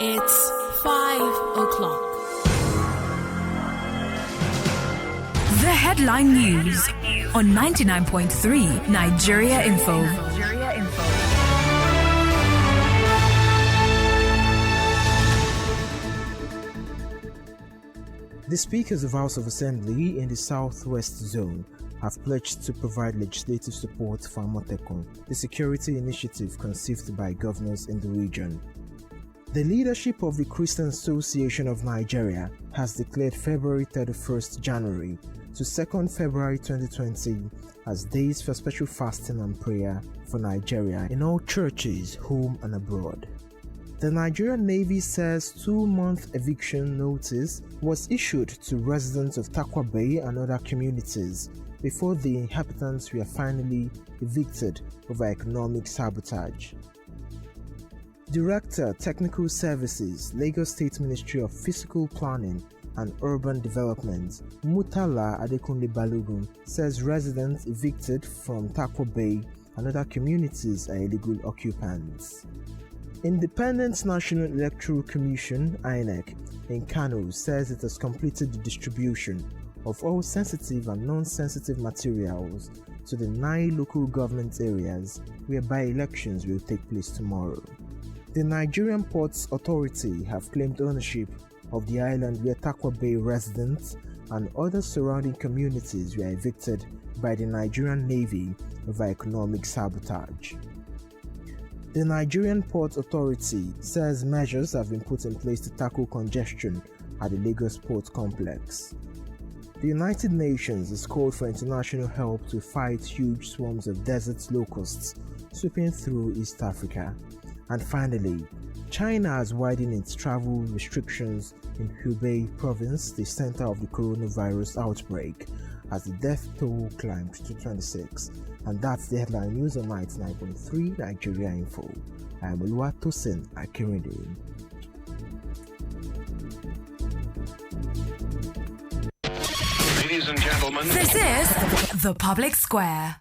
It's 5:00. The headline news on 99.3 Nigeria Info. The speakers of House of Assembly in the Southwest Zone have pledged to provide legislative support for Amotekun, the security initiative conceived by governors in the region. The leadership of the Christian Association of Nigeria has declared February 31st January to 2nd February 2020 as days for special fasting and prayer for Nigeria in all churches, home and abroad. The Nigerian Navy says 2-month eviction notice was issued to residents of Takwa Bay and other communities before the inhabitants were finally evicted over economic sabotage. Director, Technical Services, Lagos State Ministry of Physical Planning and Urban Development, Mutala Adekunle Balogun, says residents evicted from Takwa Bay and other communities are illegal occupants. Independent National Electoral Commission (INEC) in Kano says it has completed the distribution of all sensitive and non-sensitive materials to the 9 local government areas whereby elections will take place tomorrow. The Nigerian Ports Authority have claimed ownership of the island where Takwa Bay residents and other surrounding communities were evicted by the Nigerian Navy over economic sabotage. The Nigerian Port Authority says measures have been put in place to tackle congestion at the Lagos Port Complex. The United Nations has called for international help to fight huge swarms of desert locusts sweeping through East Africa. And finally, China has widened its travel restrictions in Hubei province, the center of the coronavirus outbreak, as the death toll climbed to 26. And that's the headline news on Night 9.3 Nigeria Info. I am Oluwatosin Akirinde. Ladies and gentlemen, this is The Public Square.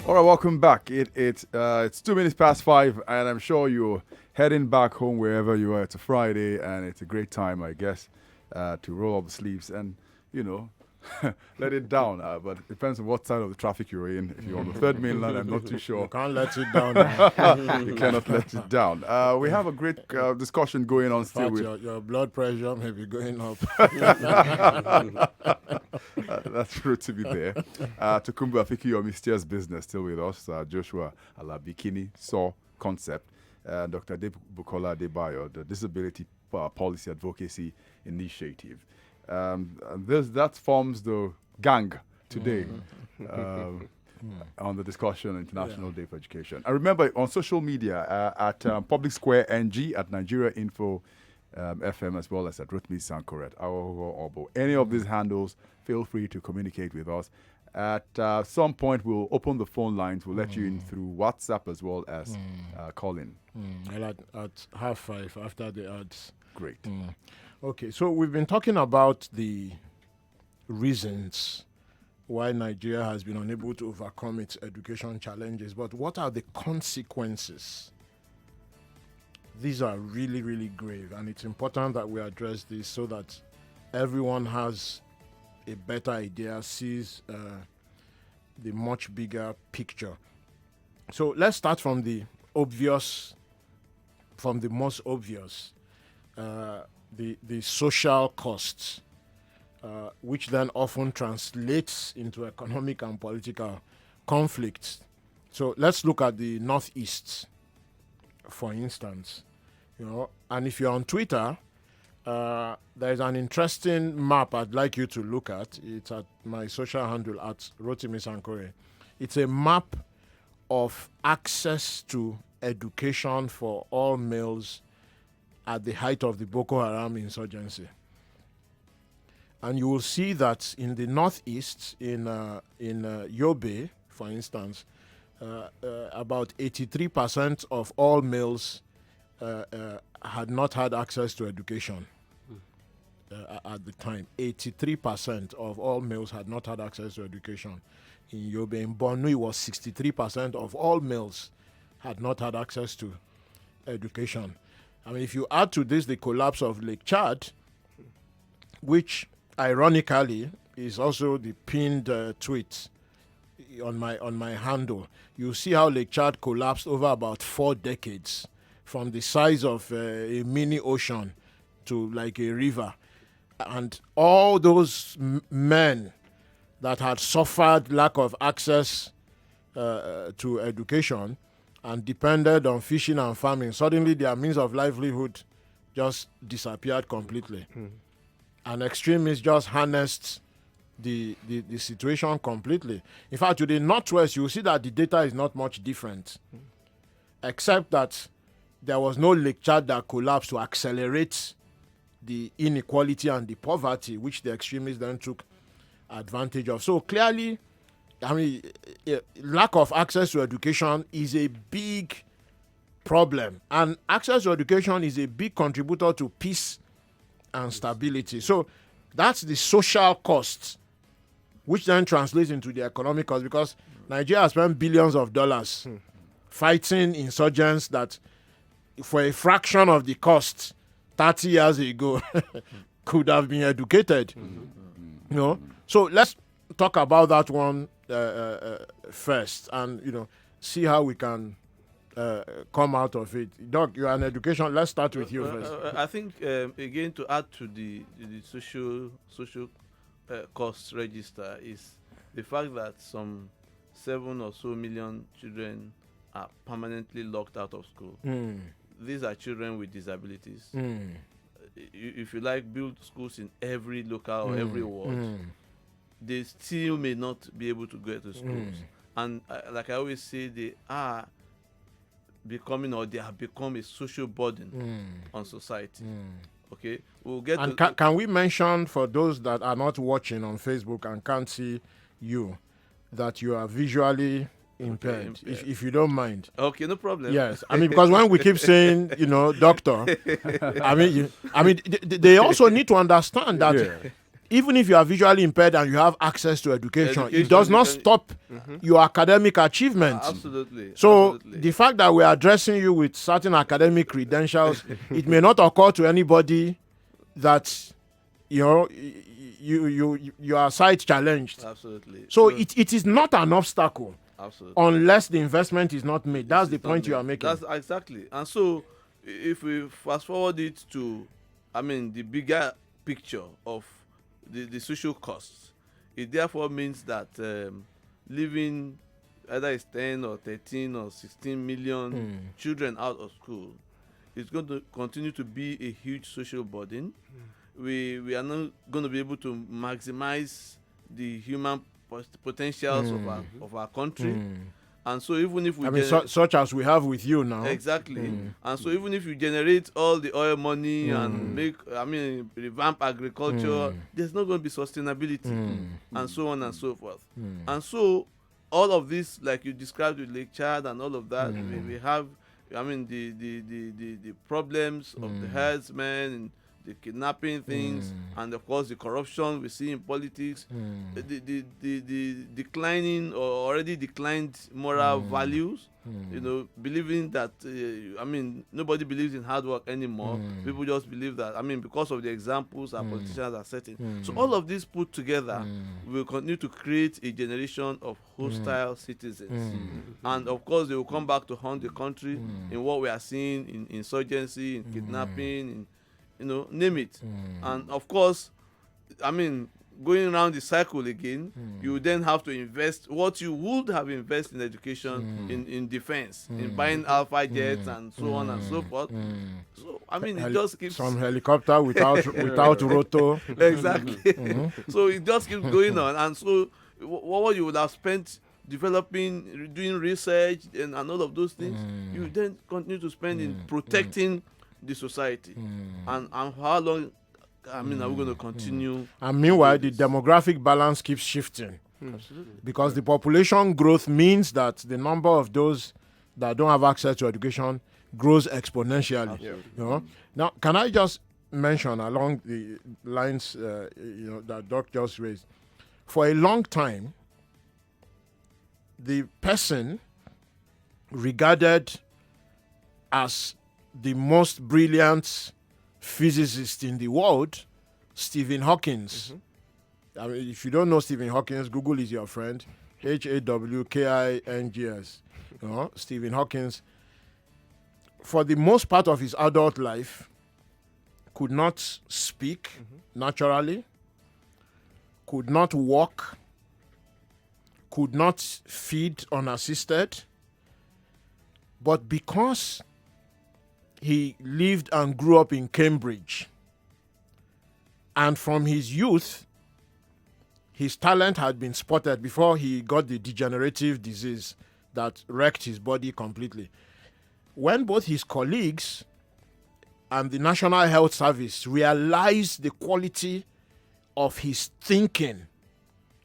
All right, welcome back. It's 2 minutes past 5, and I'm sure you're heading back home wherever you are. It's a Friday, and it's a great time, I guess, to roll up the sleeves and, let it down. But it depends on what side of the traffic you're in. If you're on the third mainland, I'm not too sure. You can't let it down now. You cannot let it down. We have a great discussion going on still. Your blood pressure may be going up. That's true to be there. Tokumbo Afikiyomi steers business still with us. Joshua Alabikini saw concept. Dr. Bukola Adebayo, the Disability Policy Advocacy Initiative. That forms the gang today on the discussion on International Day for Education. And remember, on social media at Public Square NG, at Nigeria Info FM, as well as at Rotimi Sankore, at Obo. Any of these handles, feel free to communicate with us. At some point, we'll open the phone lines. We'll let you in through WhatsApp as well as call in. At 5:30 after the ads. Great. Okay, so we've been talking about the reasons why Nigeria has been unable to overcome its education challenges, but what are the consequences? These are really, really grave, and it's important that we address this so that everyone has a better idea, sees the much bigger picture. So let's start from the most obvious. The social costs, which then often translates into economic and political conflicts. So let's look at the Northeast, for instance. And if you're on Twitter, there's an interesting map I'd like you to look at. It's at my social handle at Rotimi Sankore. It's a map of access to education for all males at the height of the Boko Haram insurgency. And you will see that in the Northeast, in Yobe, for instance, about 83% of all males had not had access to education at the time. 83% of all males had not had access to education. In Yobe, in Borno, it was 63% of all males had not had access to education. I mean, if you add to this the collapse of Lake Chad, which ironically is also the pinned tweet on my handle, you see how Lake Chad collapsed over about 4 decades, from the size of a mini ocean to like a river. And all those men that had suffered lack of access to education and depended on fishing and farming, suddenly their means of livelihood just disappeared completely. And extremists just harnessed the situation completely. In fact, to the Northwest, you will see that the data is not much different, except that there was no Lake Chad that collapsed to accelerate the inequality and the poverty, which the extremists then took advantage of. So clearly, I mean, lack of access to education is a big problem. And access to education is a big contributor to peace and stability. So that's the social cost, which then translates into the economic cost, because Nigeria has spent billions of dollars fighting insurgents that, for a fraction of the cost 30 years ago, could have been educated. You know, so let's talk about that one first, and see how we can come out of it. Doc, you are an education. Let's start with you first. I think again, to add to the social cost register is the fact that some 7 or so million children are permanently locked out of school. These are children with disabilities. If you like, build schools in every local or every ward, they still may not be able to go to schools. And like I always say, they are becoming, or they have become, a social burden on society. Okay, we'll get. And can we mention, for those that are not watching on Facebook and can't see you, that you are visually impaired, if you don't mind. Okay, no problem. Yes, I mean, because when we keep saying, doctor, they also need to understand that even if you are visually impaired and you have access to education, it does not stop your academic achievement. Absolutely. So absolutely. the fact that we are addressing you with certain academic credentials, it may not occur to anybody that you are sight challenged. Absolutely. So it is not an obstacle. Absolutely. Unless the investment is not made. That's the point you are making. That's exactly. And so, if we fast forward it to, the bigger picture of the social costs, it therefore means that leaving either it's 10 or 13 or 16 million children out of school is going to continue to be a huge social burden. We are not going to be able to maximize the human potentials of our country. And so even if we such as we have with you now. Exactly. And so even if you generate all the oil money and revamp agriculture, there's not going to be sustainability and so on and so forth. And so all of this, like you described with Lake Chad and all of that, we have the problems of the herdsmen and the kidnapping things, and of course the corruption we see in politics, the declining or already declined moral values, believing that nobody believes in hard work anymore. People just believe that because of the examples our politicians are setting. So all of this put together will continue to create a generation of hostile citizens, and of course they will come back to haunt the country in what we are seeing in insurgency, in kidnapping, in name it. And of course, going around the cycle again, you then have to invest what you would have invested in education, in defense, in buying Alpha jets and so on and so forth. So it just keeps some helicopter without rotor. Exactly. So it just keeps going on, and so what you would have spent developing, doing research, and all of those things, you then continue to spend in protecting the society. And how long are we going to continue? And meanwhile, the demographic balance keeps shifting. Absolutely. Because the population growth means that the number of those that don't have access to education grows exponentially. Now, can I just mention along the lines that Doc just raised? For a long time, the person regarded as the most brilliant physicist in the world, Stephen Hawking. If you don't know Stephen Hawking, Google is your friend. Hawkings. Stephen Hawking, for the most part of his adult life, could not speak naturally, could not walk, could not feed unassisted. But because he lived and grew up in Cambridge, and from his youth, his talent had been spotted before he got the degenerative disease that wrecked his body completely. When both his colleagues and the National Health Service realized the quality of his thinking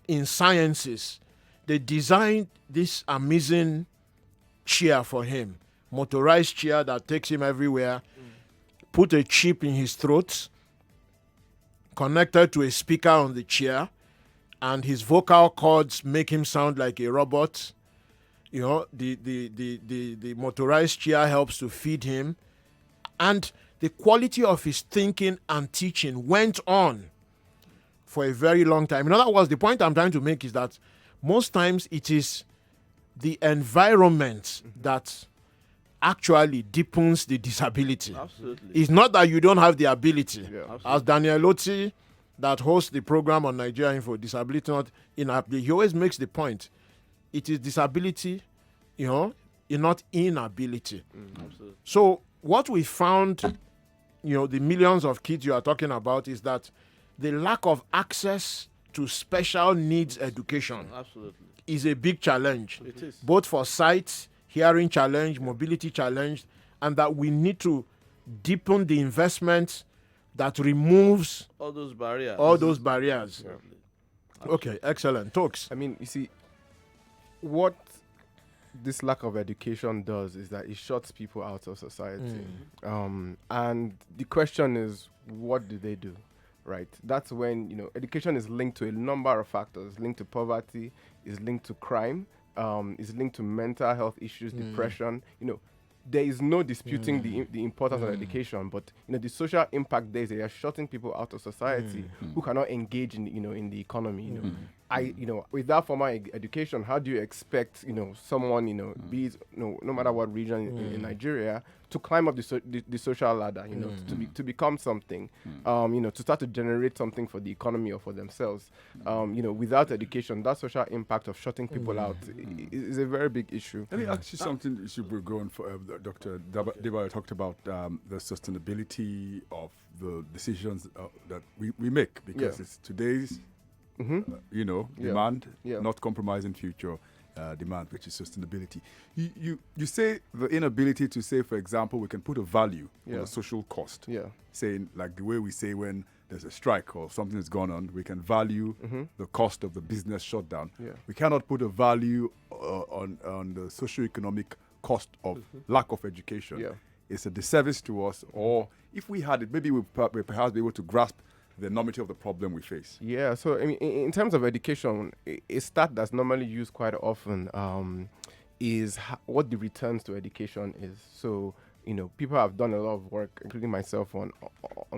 in sciences, they designed this amazing chair for him. Motorized chair that takes him everywhere, put a chip in his throat, connected to a speaker on the chair, and his vocal cords make him sound like a robot. The motorized chair helps to feed him, and the quality of his thinking and teaching went on for a very long time. In other words, the point I'm trying to make is that most times it is the environment that actually deepens the disability. Absolutely. It's not that you don't have the ability. Yeah. As Daniel Oti, that hosts the program on Nigeria Info, Disability Not Inability, he always makes the point. It is disability, not inability. Absolutely. So what we found, the millions of kids you are talking about, is that the lack of access to special needs education Absolutely. is a big challenge, It is. both for sight, hearing challenge, mobility challenge, and that we need to deepen the investment that removes All those barriers. all those barriers. Absolutely. Okay, excellent. Talks. I mean, you see, what this lack of education does is that it shuts people out of society. And the question is, what do they do? Right? That's when, education is linked to a number of factors, linked to poverty, is linked to crime, is linked to mental health issues, depression. There is no disputing the importance of education, but the social impact there is that you're shutting people out of society who cannot engage in in the economy. With that formal education, how do you expect someone be it, no matter what region in Nigeria, to climb up the social ladder, to become something, to start to generate something for the economy or for themselves. Without education, that social impact of shutting people out is a very big issue. Let me ask you something. You should be going for Dr. Deba talked about the sustainability of the decisions that we make, because it's today's demand, not compromising future demand, which is sustainability. You say the inability to say, for example, we can put a value on the social cost. Saying, like the way we say when there's a strike or something that's gone on, we can value the cost of the business shutdown. We cannot put a value on the socio-economic cost of lack of education. It's a disservice to us, or if we had it, maybe we'd perhaps be able to grasp the enormity of the problem we face. Yeah, so I mean, in terms of education, a stat that's normally used quite often is what the returns to education is. So, people have done a lot of work, including myself, on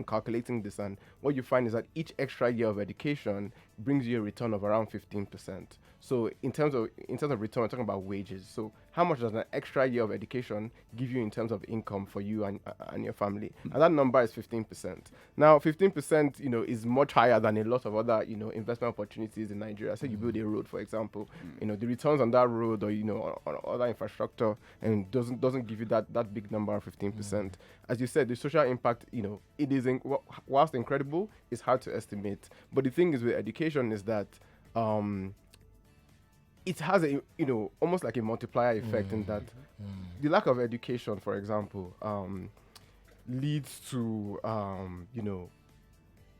calculating this, and what you find is that each extra year of education brings you a return of around 15%. So in terms of return, we're talking about wages. So how much does an extra year of education give you in terms of income for you and your family? And that number is 15%. Now, 15%, is much higher than a lot of other, investment opportunities in Nigeria. Say you build a road, for example, the returns on that road or, on other infrastructure and doesn't give you that big number of 15%. As you said, the social impact, it is, whilst incredible, it's hard to estimate. But the thing is with education is that, it has a, almost like a multiplier effect in that the lack of education, for example, leads to,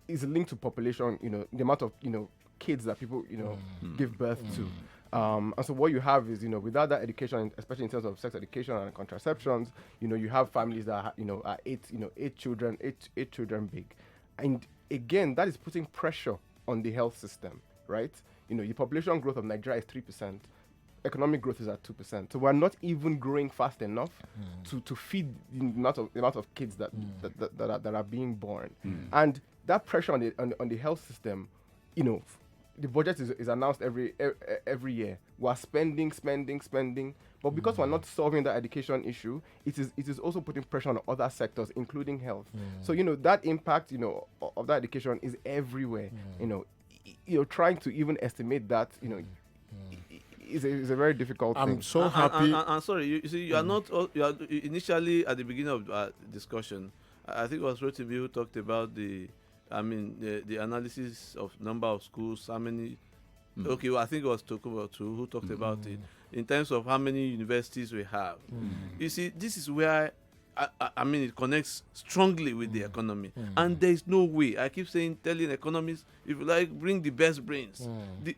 is linked to population, the amount of, kids that people, give birth to. And so what you have is, without that education, especially in terms of sex education and contraceptions, you have families that, are eight children big. And again, that is putting pressure on the health system, right? The population growth of Nigeria is 3%. Economic growth is at 2%. So we're not even growing fast enough to feed the amount of kids that are being born. And that pressure on the health system, the budget is announced every year. We're spending, but because we're not solving that education issue, it is also putting pressure on other sectors, including health. So that impact of that education is everywhere. Trying to even estimate that is a very difficult thing. I'm so happy. And sorry, you see, you are not. You are initially at the beginning of discussion. I think it was Rotimi who talked about the analysis of number of schools, how many. Okay, well, I think it was Tokubo too who talked about it in terms of how many universities we have. You see, this is where it connects strongly with the economy, and there is no way. I keep telling economists, if you like, bring the best brains.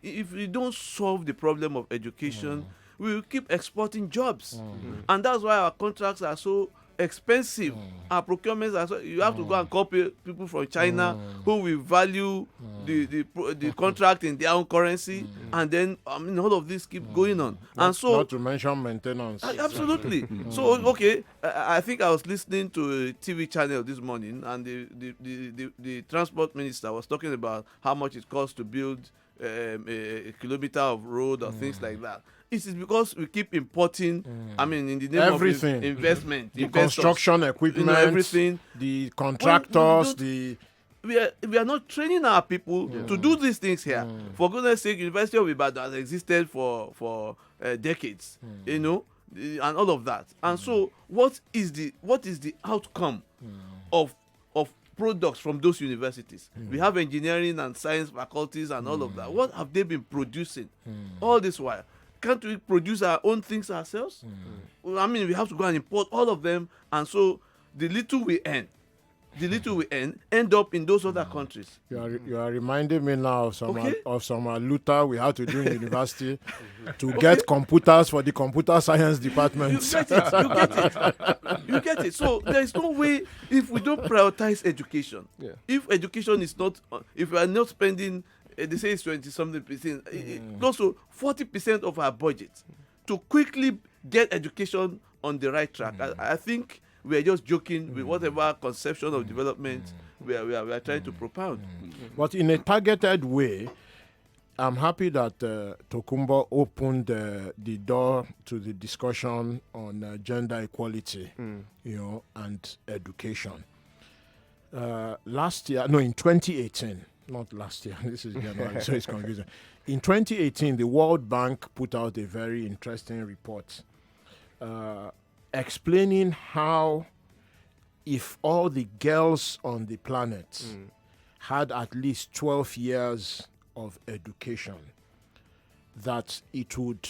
If we don't solve the problem of education, we will keep exporting jobs, and that's why our contracts are so expensive. Our procurements are you have to go and copy people from China who will value the contract in their own currency, and then all of this keep going on. And so not to mention maintenance. Absolutely. So okay, I think I was listening to a TV channel this morning, and the transport minister was talking about how much it costs to build a kilometer of road or things like that. It is because we keep importing. I mean, in the name Everything. of investment, The investors, construction equipment, everything. the contractors, We are not training our people to do these things here. For goodness sake, University of Ibadan has existed for decades, and all of that. And so, what is the outcome of products from those universities? We have engineering and science faculties and all of that. What have they been producing all this while? Can't we produce our own things ourselves? I mean, we have to go and import all of them, and so the little we earn end up in those other countries. You are reminding me now of some Okay. Luther we had to do in university to get computers for the computer science department. You get it. So there is no way, if we don't prioritize education, if education is not, if we are not spending, they say it's 20-something percent, close to 40% of our budget to quickly get education on the right track. I think we are just joking with whatever conception of development we are trying to propound. But in a targeted way, I'm happy that Tokumbo opened the door to the discussion on gender equality, and education. In 2018, not last year, this is January, so it's confusing. In 2018, the World Bank put out a very interesting report explaining how if all the girls on the planet had at least 12 years of education, that it would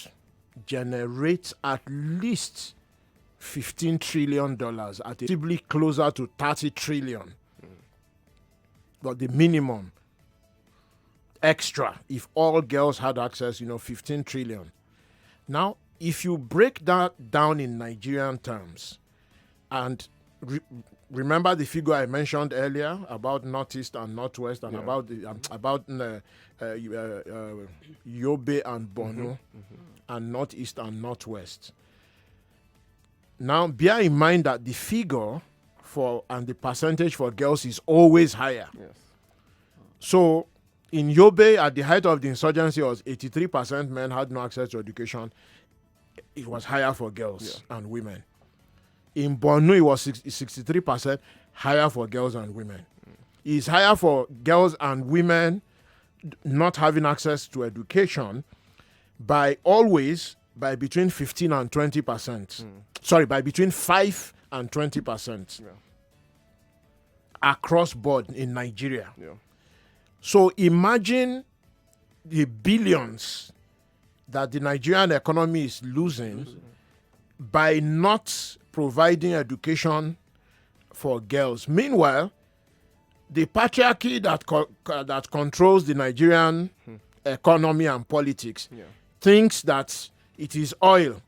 generate at least $15 trillion, possibly closer to 30 trillion. But the minimum extra, if all girls had access, 15 trillion. Now, if you break that down in Nigerian terms, and remember the figure I mentioned earlier about Northeast and Northwest, and about Yobe and Borno, and Northeast and Northwest. Now, bear in mind that the figure and the percentage for girls is always higher. Yes. So, in Yobe, at the height of the insurgency, was 83% men had no access to education. It was higher for girls and women. In Borno, it was 63% higher for girls and women. It's higher for girls and women not having access to education by between 15 and 20%. Sorry, by between 5 and 20% across board in Nigeria. Yeah. So imagine the billions that the Nigerian economy is losing by not providing education for girls. Meanwhile, the patriarchy that controls the Nigerian economy and politics thinks that it is oil,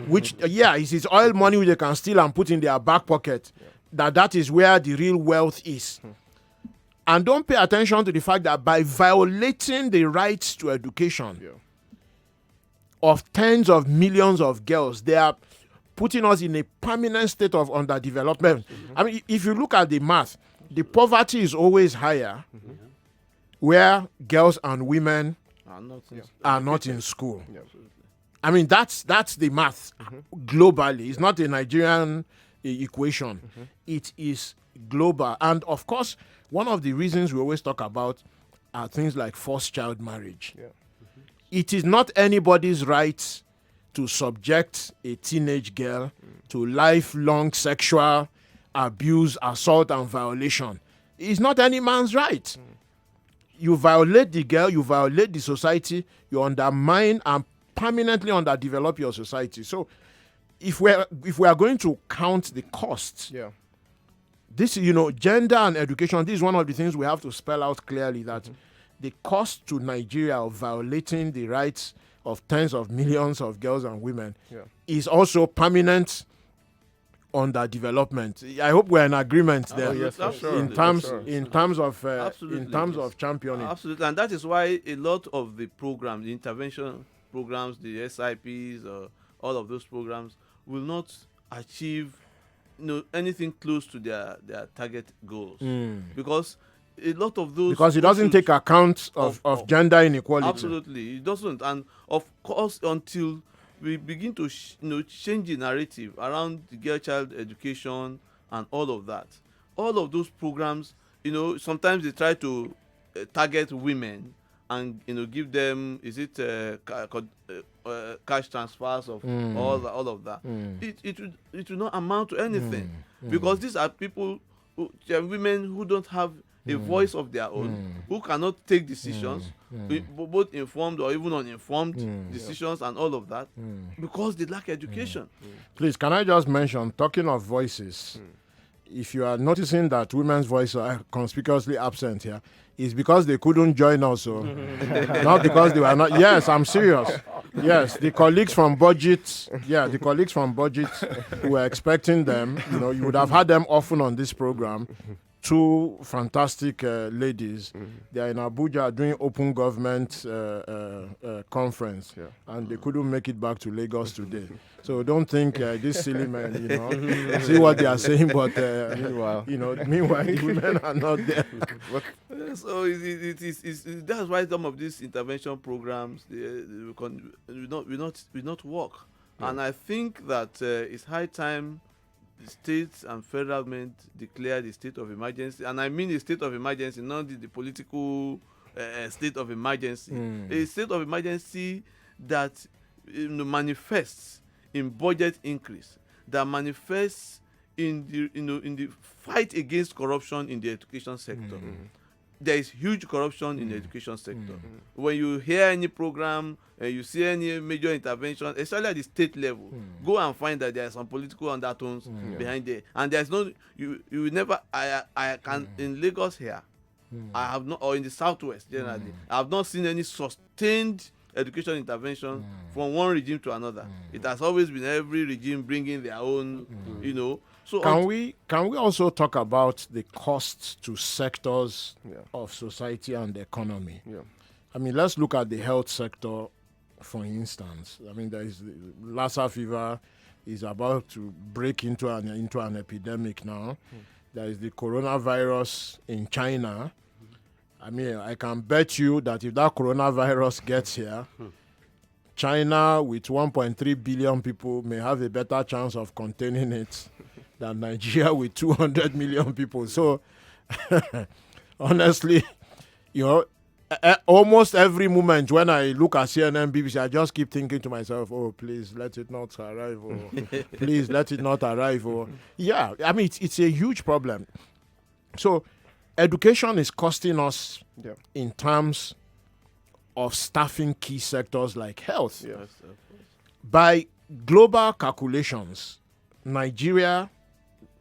which it is oil money which they can steal and put in their back pocket. That is where the real wealth is. And don't pay attention to the fact that by violating the rights to education of tens of millions of girls, they are putting us in a permanent state of underdevelopment. I mean, if you look at the math, the poverty is always higher where girls and women are not in school. I mean, that's the math globally. It's not a Nigerian equation. It is global. And of course, one of the reasons we always talk about are things like forced child marriage. It is not anybody's right to subject a teenage girl to lifelong sexual abuse, assault, and violation. It's not any man's right. You violate the girl, you violate the society, you undermine and permanently underdevelop your society. So if we are going to count the costs, this, gender and education, this is one of the things we have to spell out clearly, that the cost to Nigeria of violating the rights of tens of millions of girls and women is also permanent underdevelopment. I hope we're in agreement there. yes, for sure. In For terms, sure. in terms of, Absolutely, in terms yes. of championing. Absolutely, and that is why a lot of the programs, the intervention programs, the SIPs, or all of those programs will not achieve, anything close to their target goals, because a lot of those Because it doesn't issues- take account of gender inequality. Absolutely, it doesn't, and of course, until we begin to change the narrative around the girl-child education and all of that, all of those programs, sometimes they try to target women and give them, is it cash transfers of all of that. It will not amount to anything, because these are people they are women who don't have a voice of their own, who cannot take decisions, both informed or even uninformed decisions and all of that, because they lack education. Please, can I just mention, talking of voices, if you are noticing that women's voices are conspicuously absent here, it's because they couldn't join us, so not because they were not. Yes, I'm serious. Yes, the colleagues from budget, who were expecting them, you would have had them often on this program. Two fantastic ladies. They are in Abuja doing open government conference, and they couldn't make it back to Lagos today. So don't think these silly men, see what they are saying, but meanwhile the women are not there. So it is that's why some of these intervention programs will not work, and I think that it's high time the states and federal government declare the state of emergency, and I mean the state of emergency, not the political state of emergency. A state of emergency that manifests in budget increase, that manifests in the fight against corruption in the education sector. There is huge corruption in the education sector. When you hear any program, you see any major intervention, especially at the state level, go and find that there are some political undertones behind there. And there's no, you will never, I can, in Lagos here, I have not, or in the Southwest generally, I have not seen any sustained education intervention from one regime to another. It has always been every regime bringing their own, So can we also talk about the costs to sectors of society and the economy? I mean, let's look at the health sector, for instance. I mean, there is Lassa fever is about to break into an epidemic now. There is the coronavirus in China. I mean, I can bet you that if that coronavirus gets here, China with 1.3 billion people may have a better chance of containing it than Nigeria with 200 million people. So, honestly, almost every moment when I look at CNN, BBC, I just keep thinking to myself, oh, please let it not arrive. Or, please let it not arrive. Or, yeah, I mean, it's a huge problem. So, education is costing us in terms of staffing key sectors like health. By global calculations, Nigeria,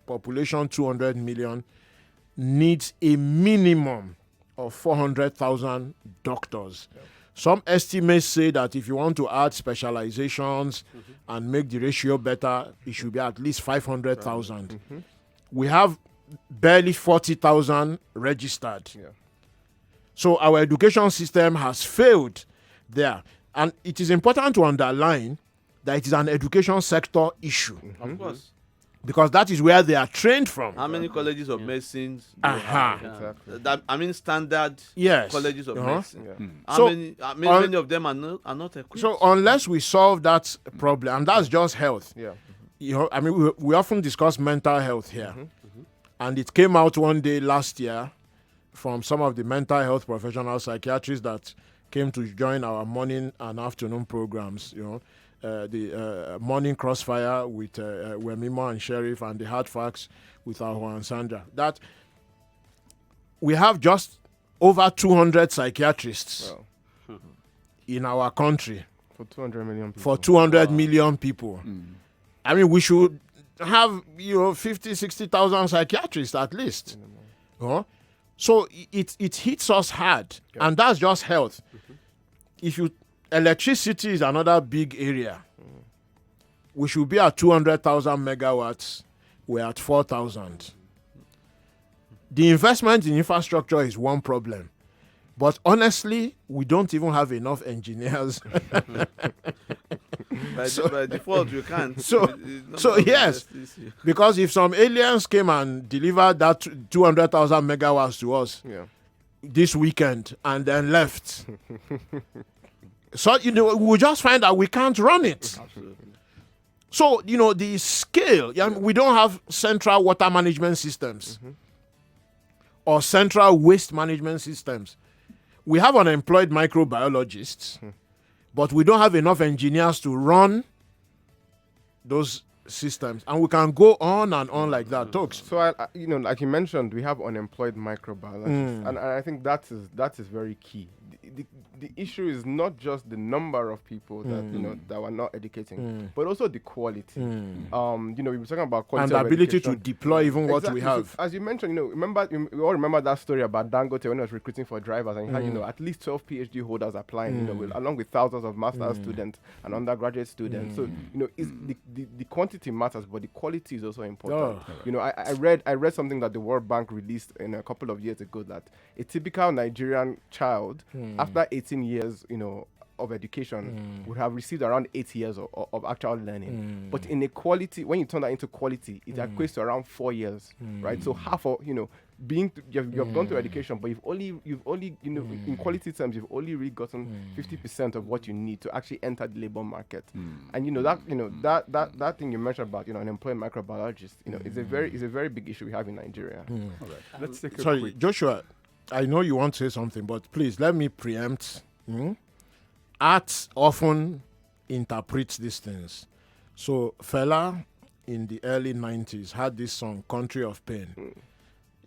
population 200 million, needs a minimum of 400,000 doctors. Some estimates say that if you want to add specializations and make the ratio better, it should be at least 500,000. We have barely 40,000 registered. So our education system has failed there. And it is important to underline that it is an education sector issue. Of course. Because that is where they are trained from. How many colleges of medicine? Standard colleges of medicine. Many of them are not equipped. So unless we solve that problem, and that's just health. I mean, we often discuss mental health here. And it came out one day last year from some of the mental health professional psychiatrists that came to join our morning and afternoon programs, the morning crossfire with Wemimo and Sheriff, and the hard facts with Ahua and Sandra, that we have just over 200 psychiatrists in our country. For 200 million people. For 200 million people. I mean, we should have 50, 60,000 psychiatrists at least. So it hits us hard, and that's just health. Electricity is another big area. We should be at 200,000 megawatts. we're at 4,000. The investment in infrastructure is one problem. But honestly, we don't even have enough engineers. By default, you can't. So yes, because if some aliens came and delivered that 200,000 megawatts to us this weekend and then left, so we'll just find that we can't run it. Absolutely. So the scale. We don't have central water management systems or central waste management systems. We have unemployed microbiologists, but we don't have enough engineers to run those systems, and we can go on and on like that. Talks. So like you mentioned, we have unemployed microbiologists, and I think that is very key. The issue is not just the number of people that that we're not educating, but also the quality. We were talking about quality and the of ability education. to deploy even what we have. So, as you mentioned, we all remember that story about Dangote when he was recruiting for drivers, and he had at least 12 PhD holders applying, along with thousands of master's students and undergraduate students. So the quantity matters, but the quality is also important. I read something that the World Bank released in a couple of years ago, that a typical Nigerian child after 18 years, of education would have received around 8 years of actual learning. But in equality, when you turn that into quality, it equates to around 4 years, right? So half of, you've gone through education, but you've only in quality terms, you've only really gotten 50% of what you need to actually enter the labor market. And that thing you mentioned about unemployed microbiologists, is a very big issue we have in Nigeria. All right. Let's take a Sorry, quick. Joshua, I know you want to say something, but please let me preempt. Art often interprets these things. So Fela in the early 90s had this song, Country of Pain.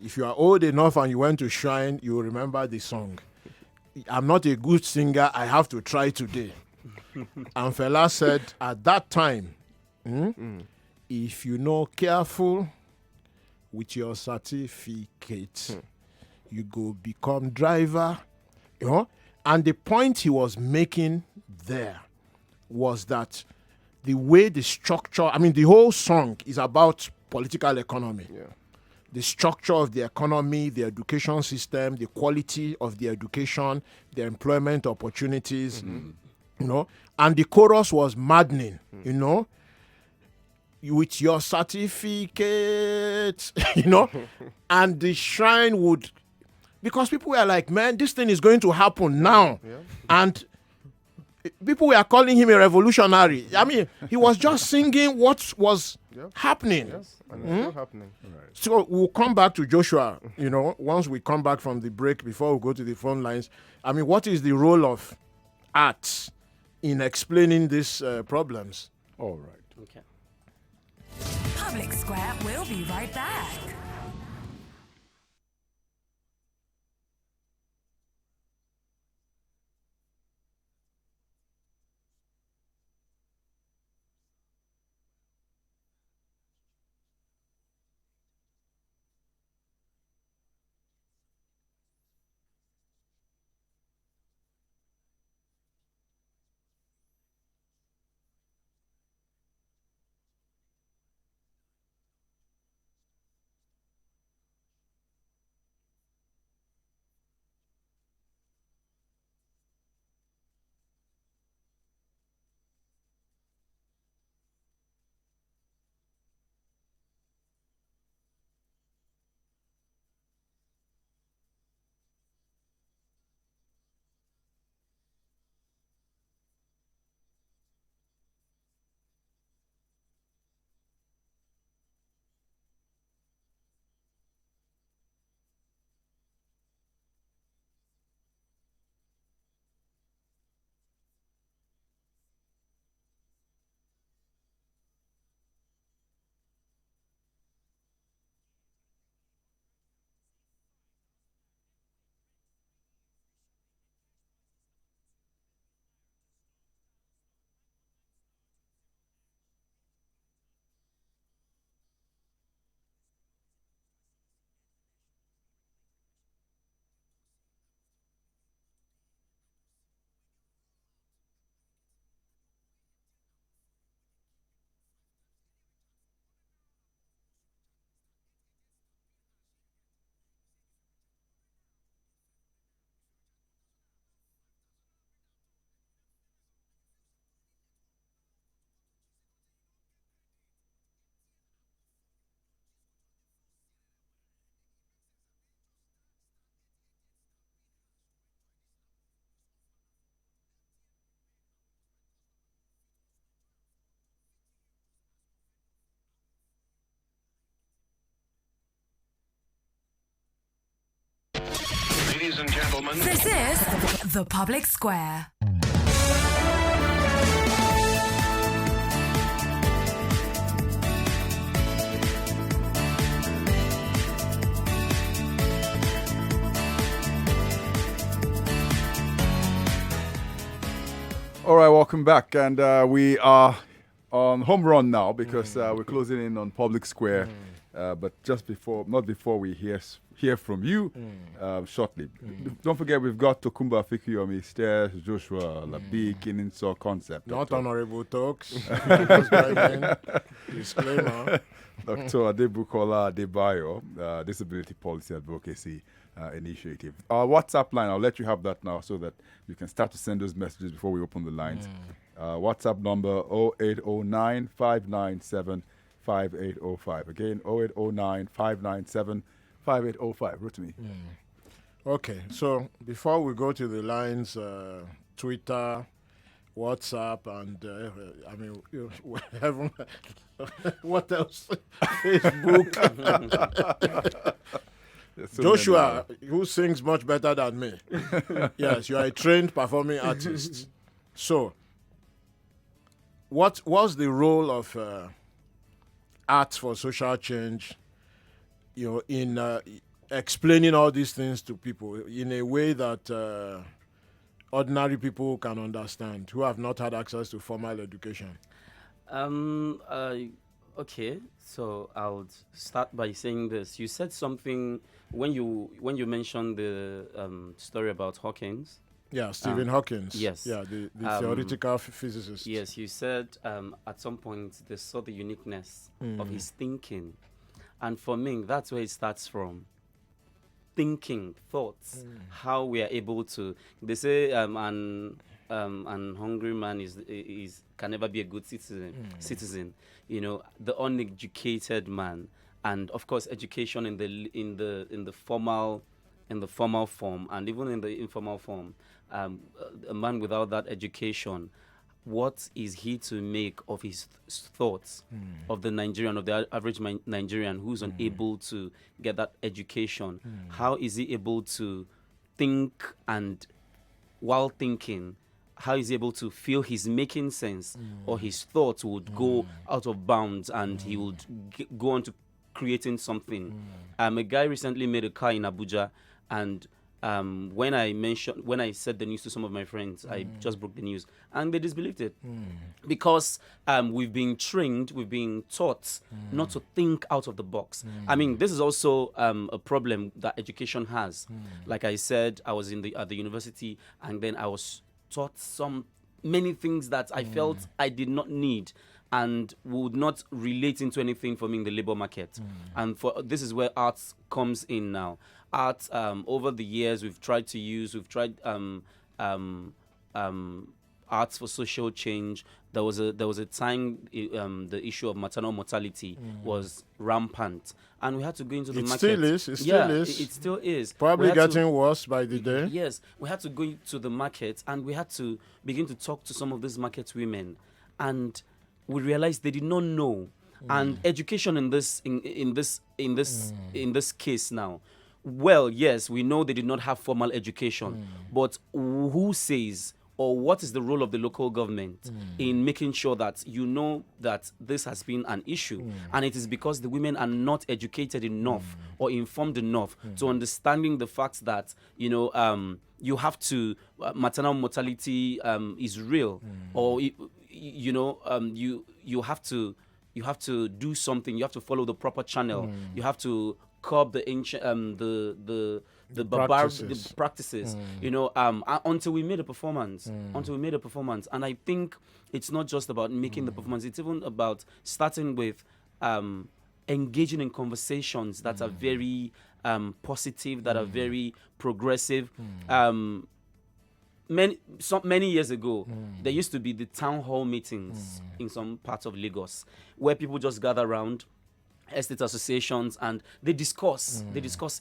If you are old enough and you went to Shrine, you will remember the song. I'm not a good singer, I have to try today. And Fela said at that time, if you're not careful with your certificate, you go become driver. And the point he was making there was that the way the structure, the whole song is about political economy. Yeah. The structure of the economy, the education system, the quality of the education, the employment opportunities, and the chorus was maddening, with your certificate, and the Shrine would, because people were like, man, this thing is going to happen now. Yeah. And people were calling him a revolutionary. He was just singing what was happening. Yes, and it's still happening. Right. So we'll come back to Joshua, once we come back from the break, before we go to the phone lines. What is the role of art in explaining these problems? All right. Okay. Public Square will be right back. Ladies and gentlemen, this is The Public Square. All right, welcome back, and we are on home run now because we're closing in on Public Square. But not before we hear from you shortly. Don't forget, we've got Tokumba Fikiyomi, Stairs, Joshua, Labi, Kininso Concept. Not honorable talks. Just driving. Disclaimer. Dr. Adebukola Adebayo, Disability Policy Advocacy Initiative. Our WhatsApp line, I'll let you have that now so that you can start to send those messages before we open the lines. WhatsApp number 0809 597 5805. Again, 0809 597 5805. Rotimi. Okay, so before we go to the lines, Twitter, WhatsApp, and what else? Facebook. So Joshua, who sings much better than me. Yes, you are a trained performing artist. So, what was the role of art for social change, in explaining all these things to people in a way that ordinary people can understand who have not had access to formal education? Okay, so I'll start by saying this. You said something when you mentioned the story about Hawkins. Yeah, Stephen Hawking. Yes. Yeah, the theoretical physicist. Yes, you said at some point they saw the uniqueness of his thinking. And for me, that's where it starts from. Thinking, thoughts, how we are able to. They say an hungry man is can never be a good citizen. The uneducated man, and of course, education in the formal form, and even in the informal form. A man without that education, what is he to make of his thoughts of the Nigerian, of the average Nigerian who's unable to get that education? How is he able to think, and while thinking, how is he able to feel he's making sense, or his thoughts would go out of bounds and he would go on to creating something? A guy recently made a car in Abuja, and when I said the news to some of my friends, I just broke the news, and they disbelieved it because we've been trained, we've been taught not to think out of the box. I mean, this is also a problem that education has. Like I said, I was at the university, and then I was taught many things that I felt I did not need and would not relate into anything for me in the labor market. And this is where arts comes in now. Art, over the years, we've tried arts for social change. There was a time the issue of maternal mortality was rampant, and we had to go into the market. It still is. Probably getting worse by the day. Yes, we had to go to the market, and we had to begin to talk to some of these market women, and we realized they did not know. And education in this case now. Well, yes, we know they did not have formal education, but who says, or what is the role of the local government in making sure that that this has been an issue? And it is because the women are not educated enough or informed enough to understanding the fact that, you have to, maternal mortality is real, or, you have to do something, you have to follow the proper channel, you have to curb the ancient the practices until we made a performance and I think it's not just about making the performance, it's even about starting with engaging in conversations that are very positive, that are very progressive. Many years ago, there used to be the town hall meetings in some parts of Lagos where people just gather around, estate associations, and they discuss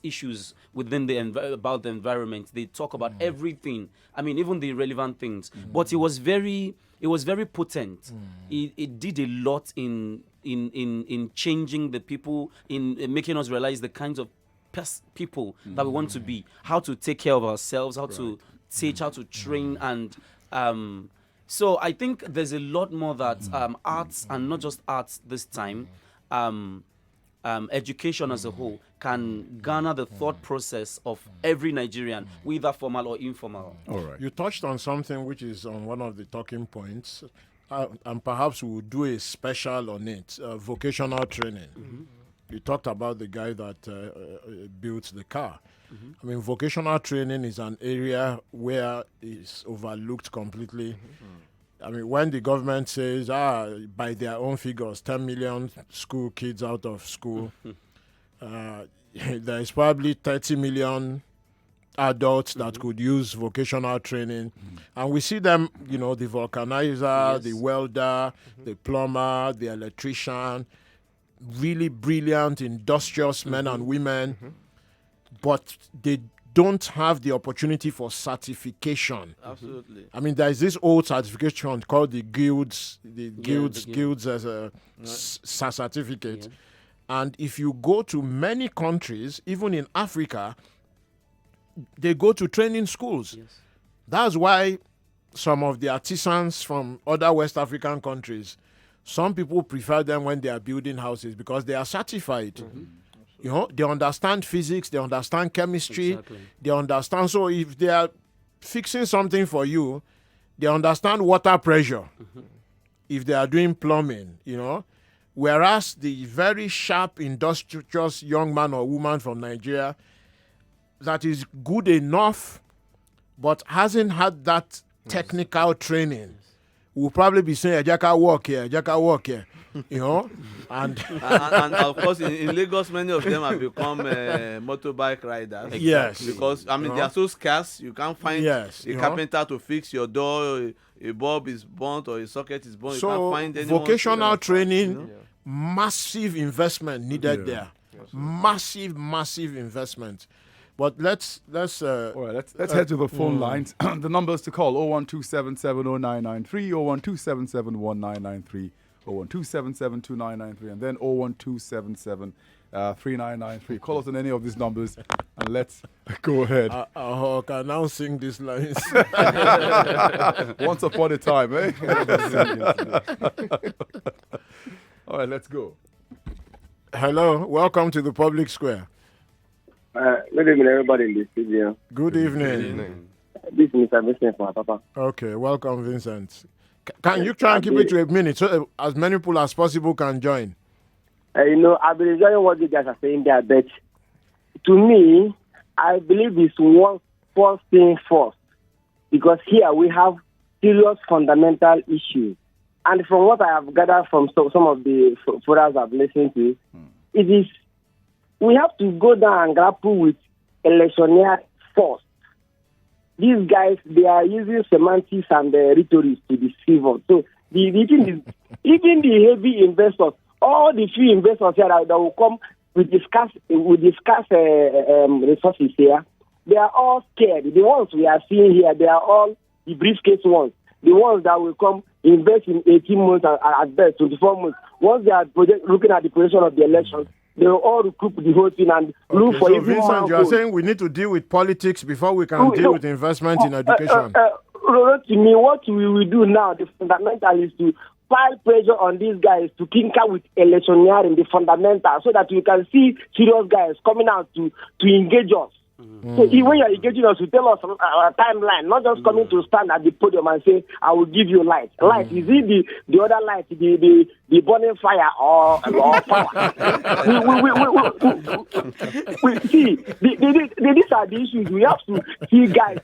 issues within about the environment. They talk about everything. I mean, even the irrelevant things. But it was very potent. It did a lot in changing the people, in making us realize the kinds of people that we want to be, how to take care of ourselves, how to teach, how to train, and so I think there's a lot more that arts, and not just arts this time, education as a whole can garner the thought process of every Nigerian, whether formal or informal. All right. You touched on something which is on one of the talking points, and perhaps we'll do a special on it, vocational training. You talked about the guy that built the car. I mean, vocational training is an area where it's overlooked completely. I mean, when the government says, by their own figures, 10 million school kids out of school, there is probably 30 million adults that could use vocational training. And we see them, the vulcanizer, the welder, the plumber, the electrician, really brilliant, industrious men and women, but they don't have the opportunity for certification. Absolutely. I mean, there's this old certification called the guilds as a certificate. And if you go to many countries, even in Africa, they go to training schools. That's why some of the artisans from other West African countries, some people prefer them when they are building houses because they are certified. They understand physics, they understand chemistry, they understand. So if they are fixing something for you, they understand water pressure. If they are doing plumbing, whereas the very sharp, industrious young man or woman from Nigeria that is good enough but hasn't had that technical training will probably be saying, Ejaka walk here, and of course in Lagos many of them have become motorbike riders. Yes. Because they are so scarce, you can't find a carpenter to fix your door, a bulb is burnt or a socket is burnt. So you can't find anyone vocational training, massive investment needed there. Massive investment. But let's All right, let's head to the phone lines. The numbers to call: 012770993, 012771993, 012772993, and then 012773993. Call us on any of these numbers, and let's go ahead. I can now sing these lines. Once upon a time, eh? All right, let's go. Hello, welcome to the public square. Good evening, everybody in the studio. Good evening. This is Mr. Vincent from Papa. Okay, welcome, Vincent. Can you try and keep it to a minute so as many people as possible can join? I've been enjoying what you guys are saying there, but to me, I believe it's one first thing first, because here we have serious fundamental issues. And from what I have gathered from some of the forums I've listened to, it is we have to go down and grapple with electioneering first. These guys, they are using semantics and rhetoric to deceive us. So the thing is, even the heavy investors, all the few investors here that will come with discuss resources here, they are all scared. The ones we are seeing here, they are all the briefcase ones. The ones that will come invest in 18 months at best, 24 months. Once they are looking at the position of the elections, they will all recoup the whole thing and look for so even Vincent, more. you are saying we need to deal with politics before we can deal with investment in education. To me, what we will do now, the fundamental is to pile pressure on these guys to tinker with electioneering, the fundamental, so that we can see serious guys coming out to engage us. So when you are engaging us, you tell us our timeline, not just coming to stand at the podium and say, I will give you light. Light, is it the other light, the burning fire or power? we see, these are the issues. We have to see guys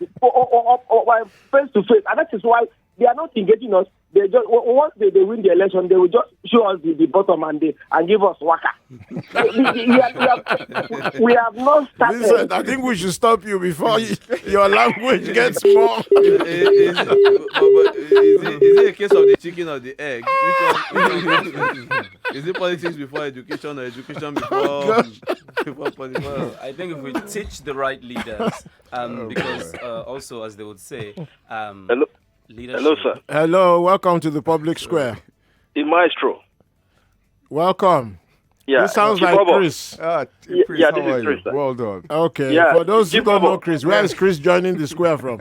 face to face. And that is why they are not engaging us. They just once they win the election, they will just show us the bottom and give us waka. we have not started. Vincent, I think we should stop you before your language gets more. Is it a case of the chicken or the egg? Is it politics before education or education before politics? Well, I think if we teach the right leaders, because also, as they would say, Hello. leadership. Hello, sir. Hello, welcome to the public square. The maestro. Welcome. Yeah. This sounds like Chibobo. Chris. Chris, yeah, how this is are you? Chris, sir. Well done. Okay. Yeah, For those who don't Chibobo. know Chris, where is Chris joining the square from?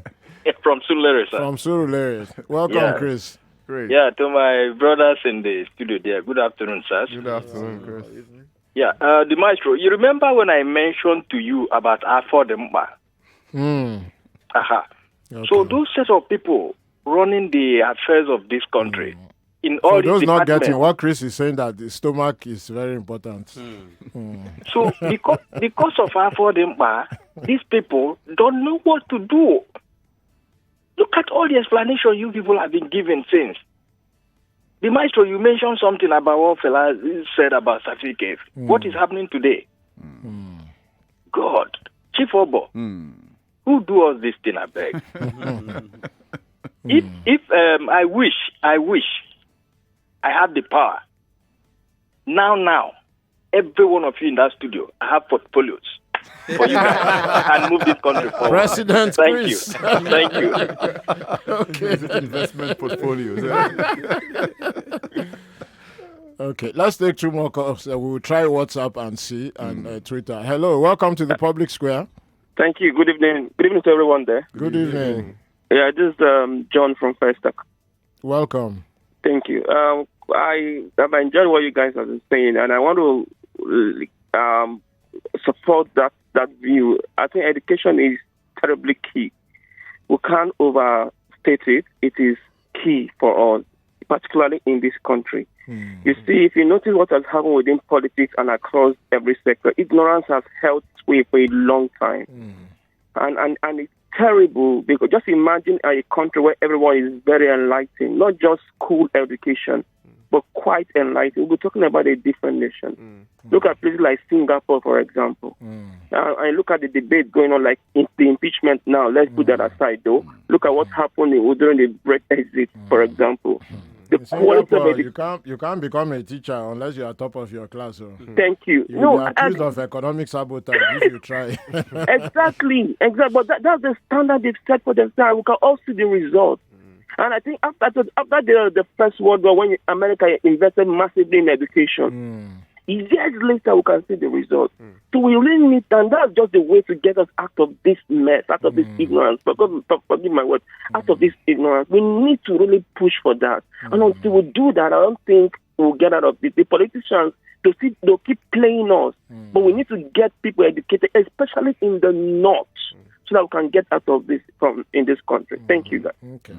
From Sulere, sir. From Surulere. Welcome, Yeah. Chris. Great. Yeah, to my brothers in the studio there. Good afternoon, sir. Good afternoon, Chris. Yeah, the maestro. You remember when I mentioned to you about Afodemba? Aha. Okay. So those set of people running the affairs of this country in all For these those not departments. getting what Chris is saying, that the stomach is very important. So because of Afodemba, these people don't know what to do. Look at all the explanation you people have been given since. The maestro, you mentioned something about what Fela said about certificates. What is happening today? God, Chief Obo, who do us this thing, I beg? If I wish I have the power. Now, every one of you in that studio, I have portfolios for you guys and move this country forward. President Thank Chris. you. Thank you. Okay. Investment portfolios. Okay, let's take 2 more calls. We'll try WhatsApp and see, and Twitter. Hello, welcome to the public square. Thank you. Good evening. Good evening to everyone there. Good evening. Yeah, this is John from Festac. Welcome. Thank you. I have enjoyed what you guys have been saying, and I want to support that view. I think education is terribly key. We can't overstate it. It is key for us, particularly in this country. You see, if you notice what has happened within politics and across every sector, ignorance has held sway for a long time. And it's terrible, because just imagine a country where everyone is very enlightened, not just school education, but quite enlightened. We're talking about a different nation. Look at places like Singapore, for example. And look at the debate going on, like in the impeachment now. Let's put that aside, though. Look at what's happening during the Brexit, for example. The In quality of Singapore, you can't become a teacher unless you are top of your class. So. Thank you. You'll be accused of economic sabotage if you try. Exactly. But that's the standard they've set for themselves. We can all see the results. And I think after the First World War, when America invested massively in education, years later we can see the results. So we really need, and that's just the way to get us out of this mess, out of this ignorance. Forgive my word, out of this ignorance. We need to really push for that. And until we do that, I don't think we'll get out of this. The politicians, they'll keep playing us. But we need to get people educated, especially in the north, so that we can get out of this in this country. Thank you, guys. Okay.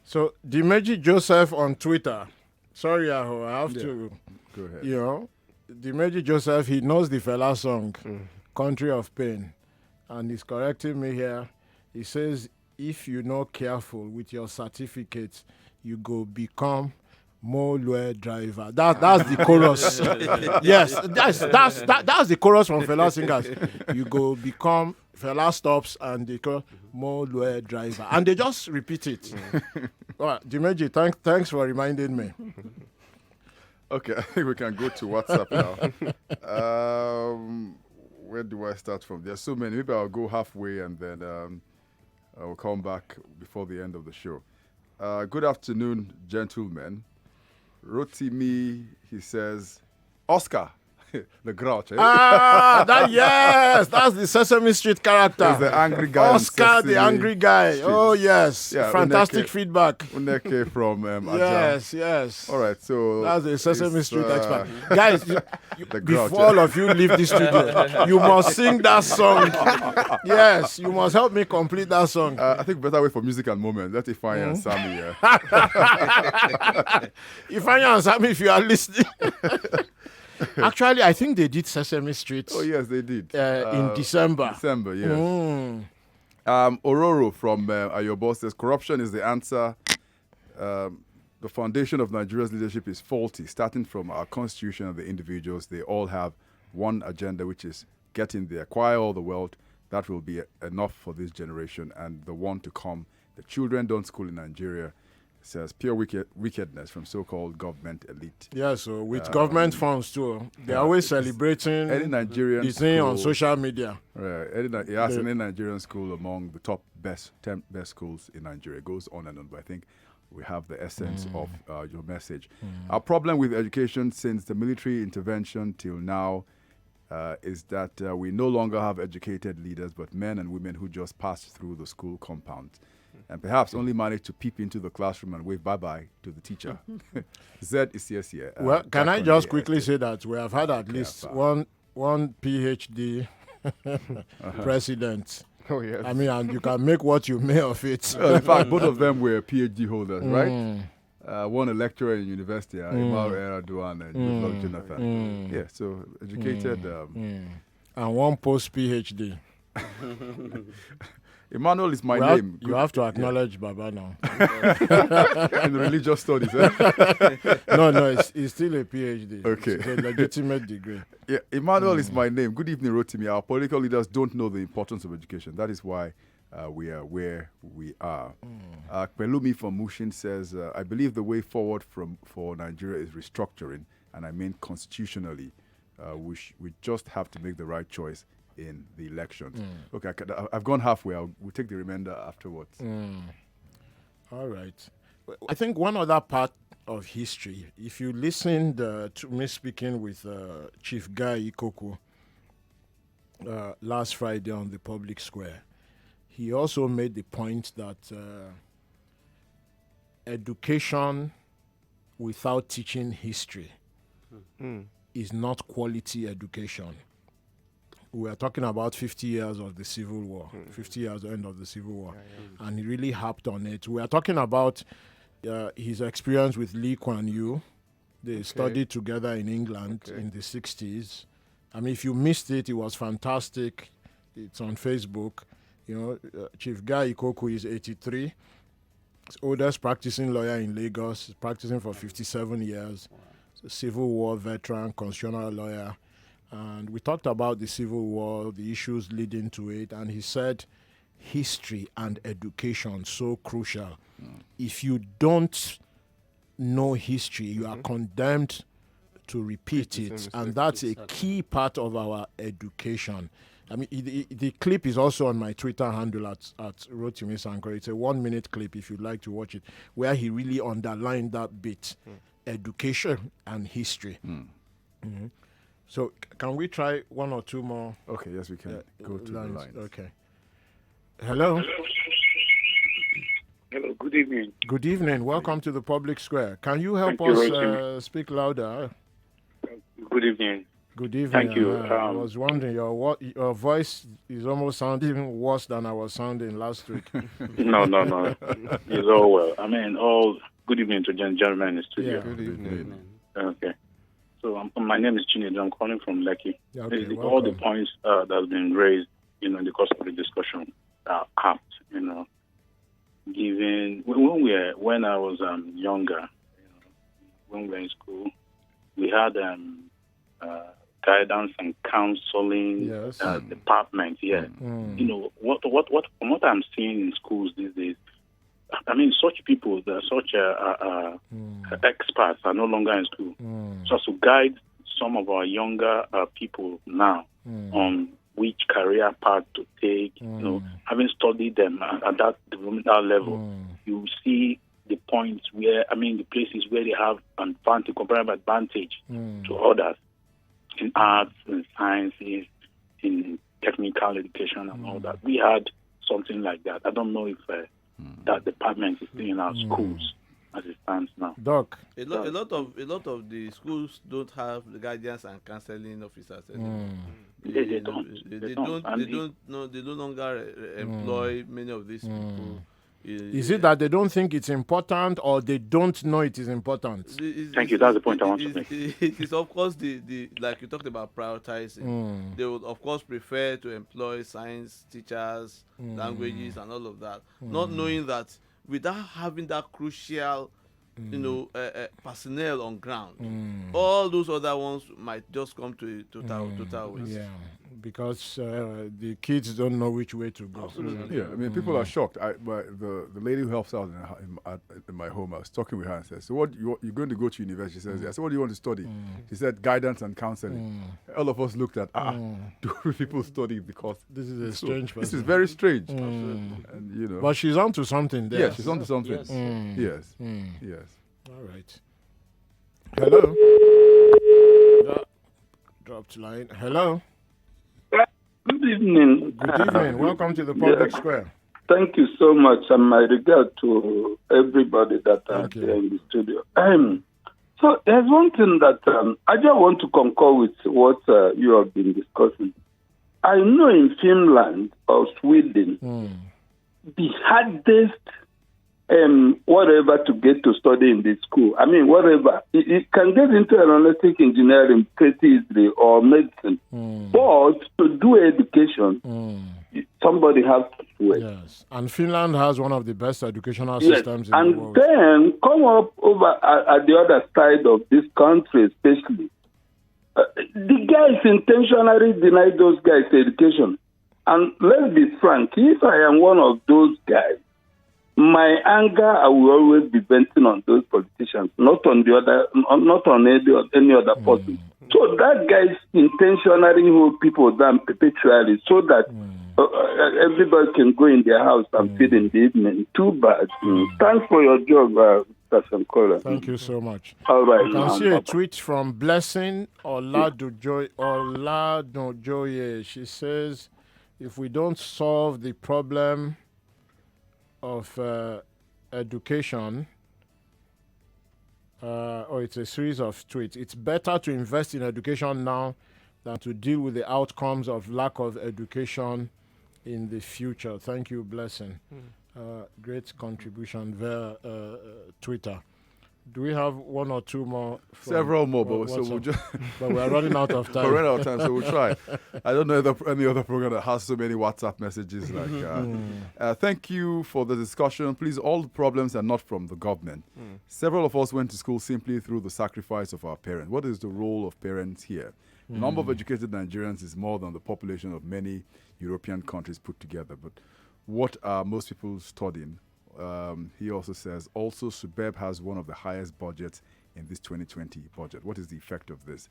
So, Dimeji Joseph on Twitter. Sorry, Aho, I have to. Go ahead. You know, Dimeji Joseph, he knows the fella song, Country of Pain. And he's correcting me here. He says, if you're not careful with your certificate, you go become Molue driver. That's the chorus. Yes, that's the chorus from fella singers. You go become fella stops and they call Molue driver. And they just repeat it. All right, Dimeji, thanks for reminding me. Okay, I think we can go to WhatsApp now. Where do I start from? There's so many. Maybe I'll go halfway and then I'll come back before the end of the show. Good afternoon, gentlemen. Rotimi, he says, Oscar, the grouch. Eh? That's the Sesame Street character. He's the angry guy. Oscar, the angry guy. Street. Oh, yes. Yeah, fantastic feedback. Uneke from Yes, yes. All right, so that's the Sesame Street expert. Guys, grouch, before all of you leave the studio, you must sing that song. Yes, you must help me complete that song. I think better wait for music and moment. Let Ifeanyi and Sammy. Ifeanyi and Sammy, if you are listening. Actually, I think they did Sesame Street. Oh, yes, they did. In December. December, yes. Ororo from Ayobo says, corruption is the answer. The foundation of Nigeria's leadership is faulty, starting from our constitution and the individuals. They all have one agenda, which is getting there, acquire all the wealth. That will be enough for this generation and the one to come. The children don't school in Nigeria. Says pure wickedness from so-called government elite. Yeah, so with government funds too, they're always celebrating any Nigerian the thing on social media. Right, any Nigerian school among the top 10 best schools in Nigeria. It goes on and on, but I think we have the essence of your message. Our problem with education since the military intervention till now is that we no longer have educated leaders, but men and women who just pass through the school compound and perhaps only manage to peep into the classroom and wave bye-bye to the teacher. Z is here. Well, can I just quickly say that we have had at least one PhD president. Oh, yes. I mean, and you can make what you may of it. In fact, both of them were PhD holders, right? One a lecturer in university, Imar Eraduan and Goodluck Jonathan. Yeah, so educated. And one post-PhD. Emmanuel is my name. You have to acknowledge Baba now. In religious studies. No, it's still a PhD. Okay. It's a legitimate degree. Yeah, Emmanuel is my name. Good evening, Rotimi. Our political leaders don't know the importance of education. That is why we are where we are. Pelumi from Mushin says, I believe the way forward for Nigeria is restructuring, and I mean constitutionally. We just have to make the right choice in the elections. Okay, I've gone halfway. We'll take the remainder afterwards. All right. I think one other part of history, if you listened to me speaking with Chief Guy Ikoku last Friday on the public square, he also made the point that education without teaching history is not quality education. We are talking about 50 years of the Civil War, 50 years the end of the Civil War, and he really harped on it. We are talking about his experience with Lee Kuan Yew. They studied together in England in the 60s. I mean, if you missed it, it was fantastic. It's on Facebook. You know, Chief Guy Ikoku is 83. He's oldest practicing lawyer in Lagos. He's practicing for 57 years. He's a Civil War veteran, constitutional lawyer. And we talked about the Civil War, the issues leading to it, and he said history and education so crucial. If you don't know history, you are condemned to repeat it, and that's a key part of our education. I mean, the clip is also on my Twitter handle at Rotimi Sankore. It's a 1-minute clip if you'd like to watch it, where he really underlined that bit, education and history. So can we try one or two more? Okay, yes, we can. Go to lines. the lines. Okay. Hello. Hello, good evening. Good evening. Welcome to the public square. Can you help Thank you, us speak louder? Good evening. Good evening. Thank you. I was wondering, your voice is almost sounding worse than I was sounding last week. No. It's all well. I mean, good evening to gentlemen in the studio. Yeah. Good evening. Okay. So my name is Chinedu. I'm calling from Lekki. Okay, all the points that have been raised, in the course of the discussion are apt, Given when I was younger, when we were in school, we had guidance and counseling department. Yeah, from what I'm seeing in schools these days, I mean, such people, such experts are no longer in school. So to guide some of our younger people now on which career path to take, having studied them at that developmental level, you see the points where, the places where they have comparative advantage to others in arts and sciences, in technical education and all that. We had something like that. I don't know if that department is still in our schools as it stands now. Doc, a lot of the schools don't have the guidance and counseling officers anymore. They don't. They no longer employ many of these people. Is it that they don't think it's important, or they don't know it is important? Thank you. That's the point I want to make. It is, of course, the like you talked about prioritizing. They would, of course, prefer to employ science teachers, languages, and all of that, not knowing that without having that crucial, personnel on ground, all those other ones might just come to total waste. Yeah, because the kids don't know which way to go. Absolutely. Yeah, people are shocked. The lady who helps out in my home, I was talking with her and said, "So what you're going to go to university?" She says, "Yeah." So what do you want to study? She said, "Guidance and counseling." All of us looked at, do people study because this is a strange? This is very strange. And you know. But she's onto something there. Yeah, she's onto something. Yes. Yes. Mm. Yes. All right. Hello. Dropped line. Hello. Good evening. Good evening. Welcome to the public square. Thank you so much, and my regard to everybody that are there in the studio. So there's one thing that I just want to concur with what you have been discussing. I know in Finland or Sweden, the hardest whatever to get to study in the school. I mean, whatever. It can get into aeronautic engineering pretty easily or medicine. But to do education, somebody has to do it. Yes. And Finland has one of the best educational Yes, systems in and the world. then come up over at the other side of this country, especially. The guys intentionally deny those guys education. And let's be frank, if I am one of those guys, my anger I will always be venting on those politicians, not on the other, not on any other person. So that guys intentionally hold people down perpetually so that everybody can go in their house and feed in the evening. Too bad. Thanks for your job, Pastor Kola. Thank you so much. All right. You can see a tweet from Blessing Oladojoye. She says, if we don't solve the problem of education, it's a series of tweets. It's better to invest in education now than to deal with the outcomes of lack of education in the future. Thank you, Blessing. Great contribution via Twitter. Do we have one or two more? Several more, but so we'll just but we're running out of time. We're running out of time, so we'll try. I don't know any other program that has so many WhatsApp messages. Thank you for the discussion. Please, all the problems are not from the government. Several of us went to school simply through the sacrifice of our parents. What is the role of parents here? The number of educated Nigerians is more than the population of many European countries put together. But what are most people studying? He also says, also Subeb has one of the highest budgets in this 2020 budget. What is the effect of this?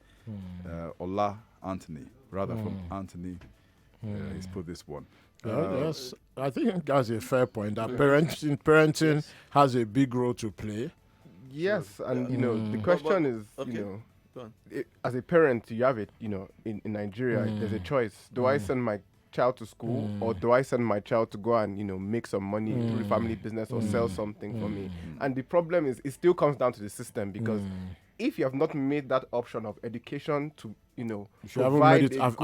Ola Anthony, rather from Anthony, he's put this one. Yes, I think that's a fair point. That parenting has a big role to play. Yes, and you know the question is, you know, as a parent, you have it. You know, in Nigeria, there's a choice. Do I send my child to school or do I send my child to go and, you know, make some money through the family business or sell something for me? And the problem is, it still comes down to the system, because if you have not made that option of education to, you know, provide a good job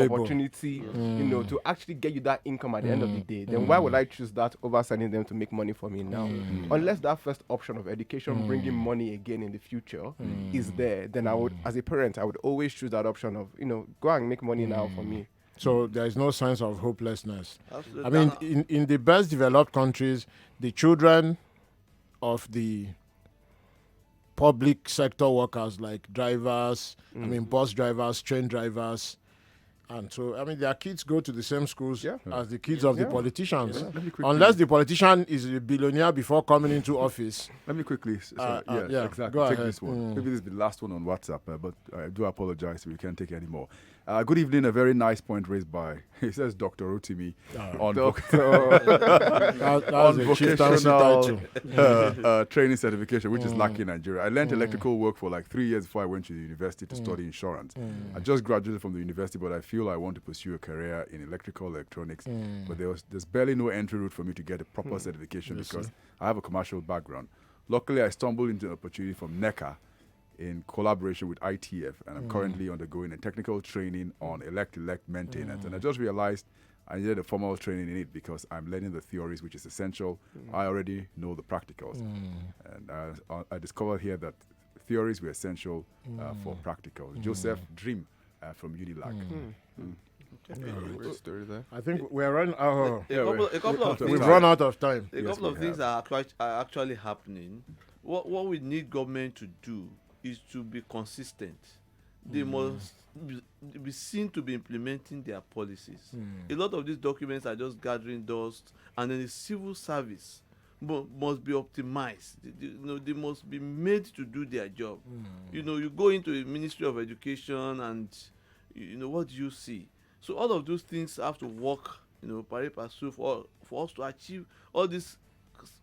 opportunity, you know, to actually get you that income at the end of the day, then why would I choose that over sending them to make money for me now? Unless that first option of education bringing money again in the future is there, then I would, as a parent, I would always choose that option of, you know, go and make money now for me. So there is no sense of hopelessness. Absolutely. I mean, in the best developed countries, the children of the public sector workers, like drivers, I mean, bus drivers, train drivers, and so, I mean, their kids go to the same schools as the kids of the politicians. Unless the politician is a billionaire before coming into office. Let me quickly, exactly. Go take ahead. this one. Maybe this is the last one on WhatsApp, but I do apologize if we can't take any more. Good evening. A very nice point raised by, he says, Dr. Rotimi on vocational training certification, which is lacking in Nigeria. I learned electrical work for like 3 years before I went to the university to study insurance. I just graduated from the university, but I feel I want to pursue a career in electrical electronics. But there's barely no entry route for me to get a proper certification because I have a commercial background. Luckily, I stumbled into an opportunity from NECA in collaboration with ITF, and I'm currently undergoing a technical training on elect maintenance. And I just realized I needed a formal training in it because I'm learning the theories, which is essential. I already know the practicals. And I discovered here that theories were essential for practicals. Joseph Dream from Unilag. Great story there. I think we're running out. A couple of things. We've run out of time. A couple of things are actually happening. What we need government to do is to be consistent. They must be seen to be implementing their policies. A lot of these documents are just gathering dust, and then the civil service must be optimized. They must be made to do their job. You know, you go into the Ministry of Education, and you know what do you see. So all of those things have to work, you know, pari passu for us to achieve all these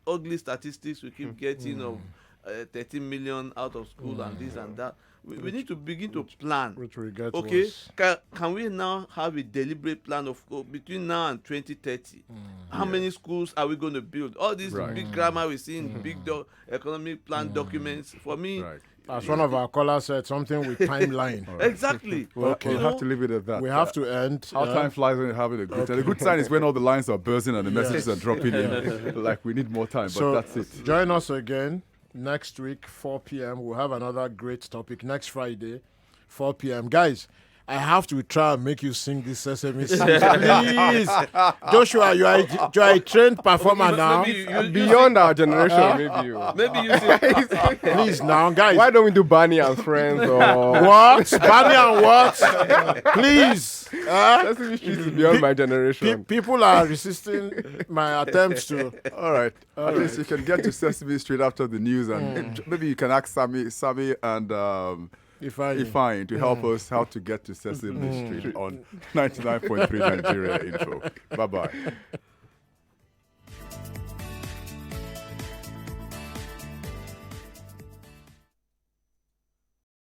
ugly statistics we keep getting of 13 million out of school and this and that. We need to begin to plan. Which we get. Okay, can we now have a deliberate plan of between now and 2030? How many schools are we going to build? All these big grammar we see in big economic plan documents. For me, as one of our callers said, something with timeline. Exactly. Okay, we have to leave it at that. We have to end. How time flies when you're having a good time. The good sign is when all the lines are buzzing and the messages are dropping in. Like we need more time, So but that's it. Join us again next week, 4 p.m. We'll have another great topic next Friday, 4 p.m. Guys, I have to try and make you sing this Sesame Street. Please. Joshua, you are a trained performer now. Beyond our generation, maybe you see. Please now, guys. Why don't we do Barney and Friends or what? Barney and what? Please. Sesame Street is beyond my generation. People are resisting my attempts to. All right. At least you can get to Sesame Street after the news, and maybe you can ask Sammy and Ifeanyi to help us how to get to Sesame Street on 99.3 Nigeria Info. Bye-bye.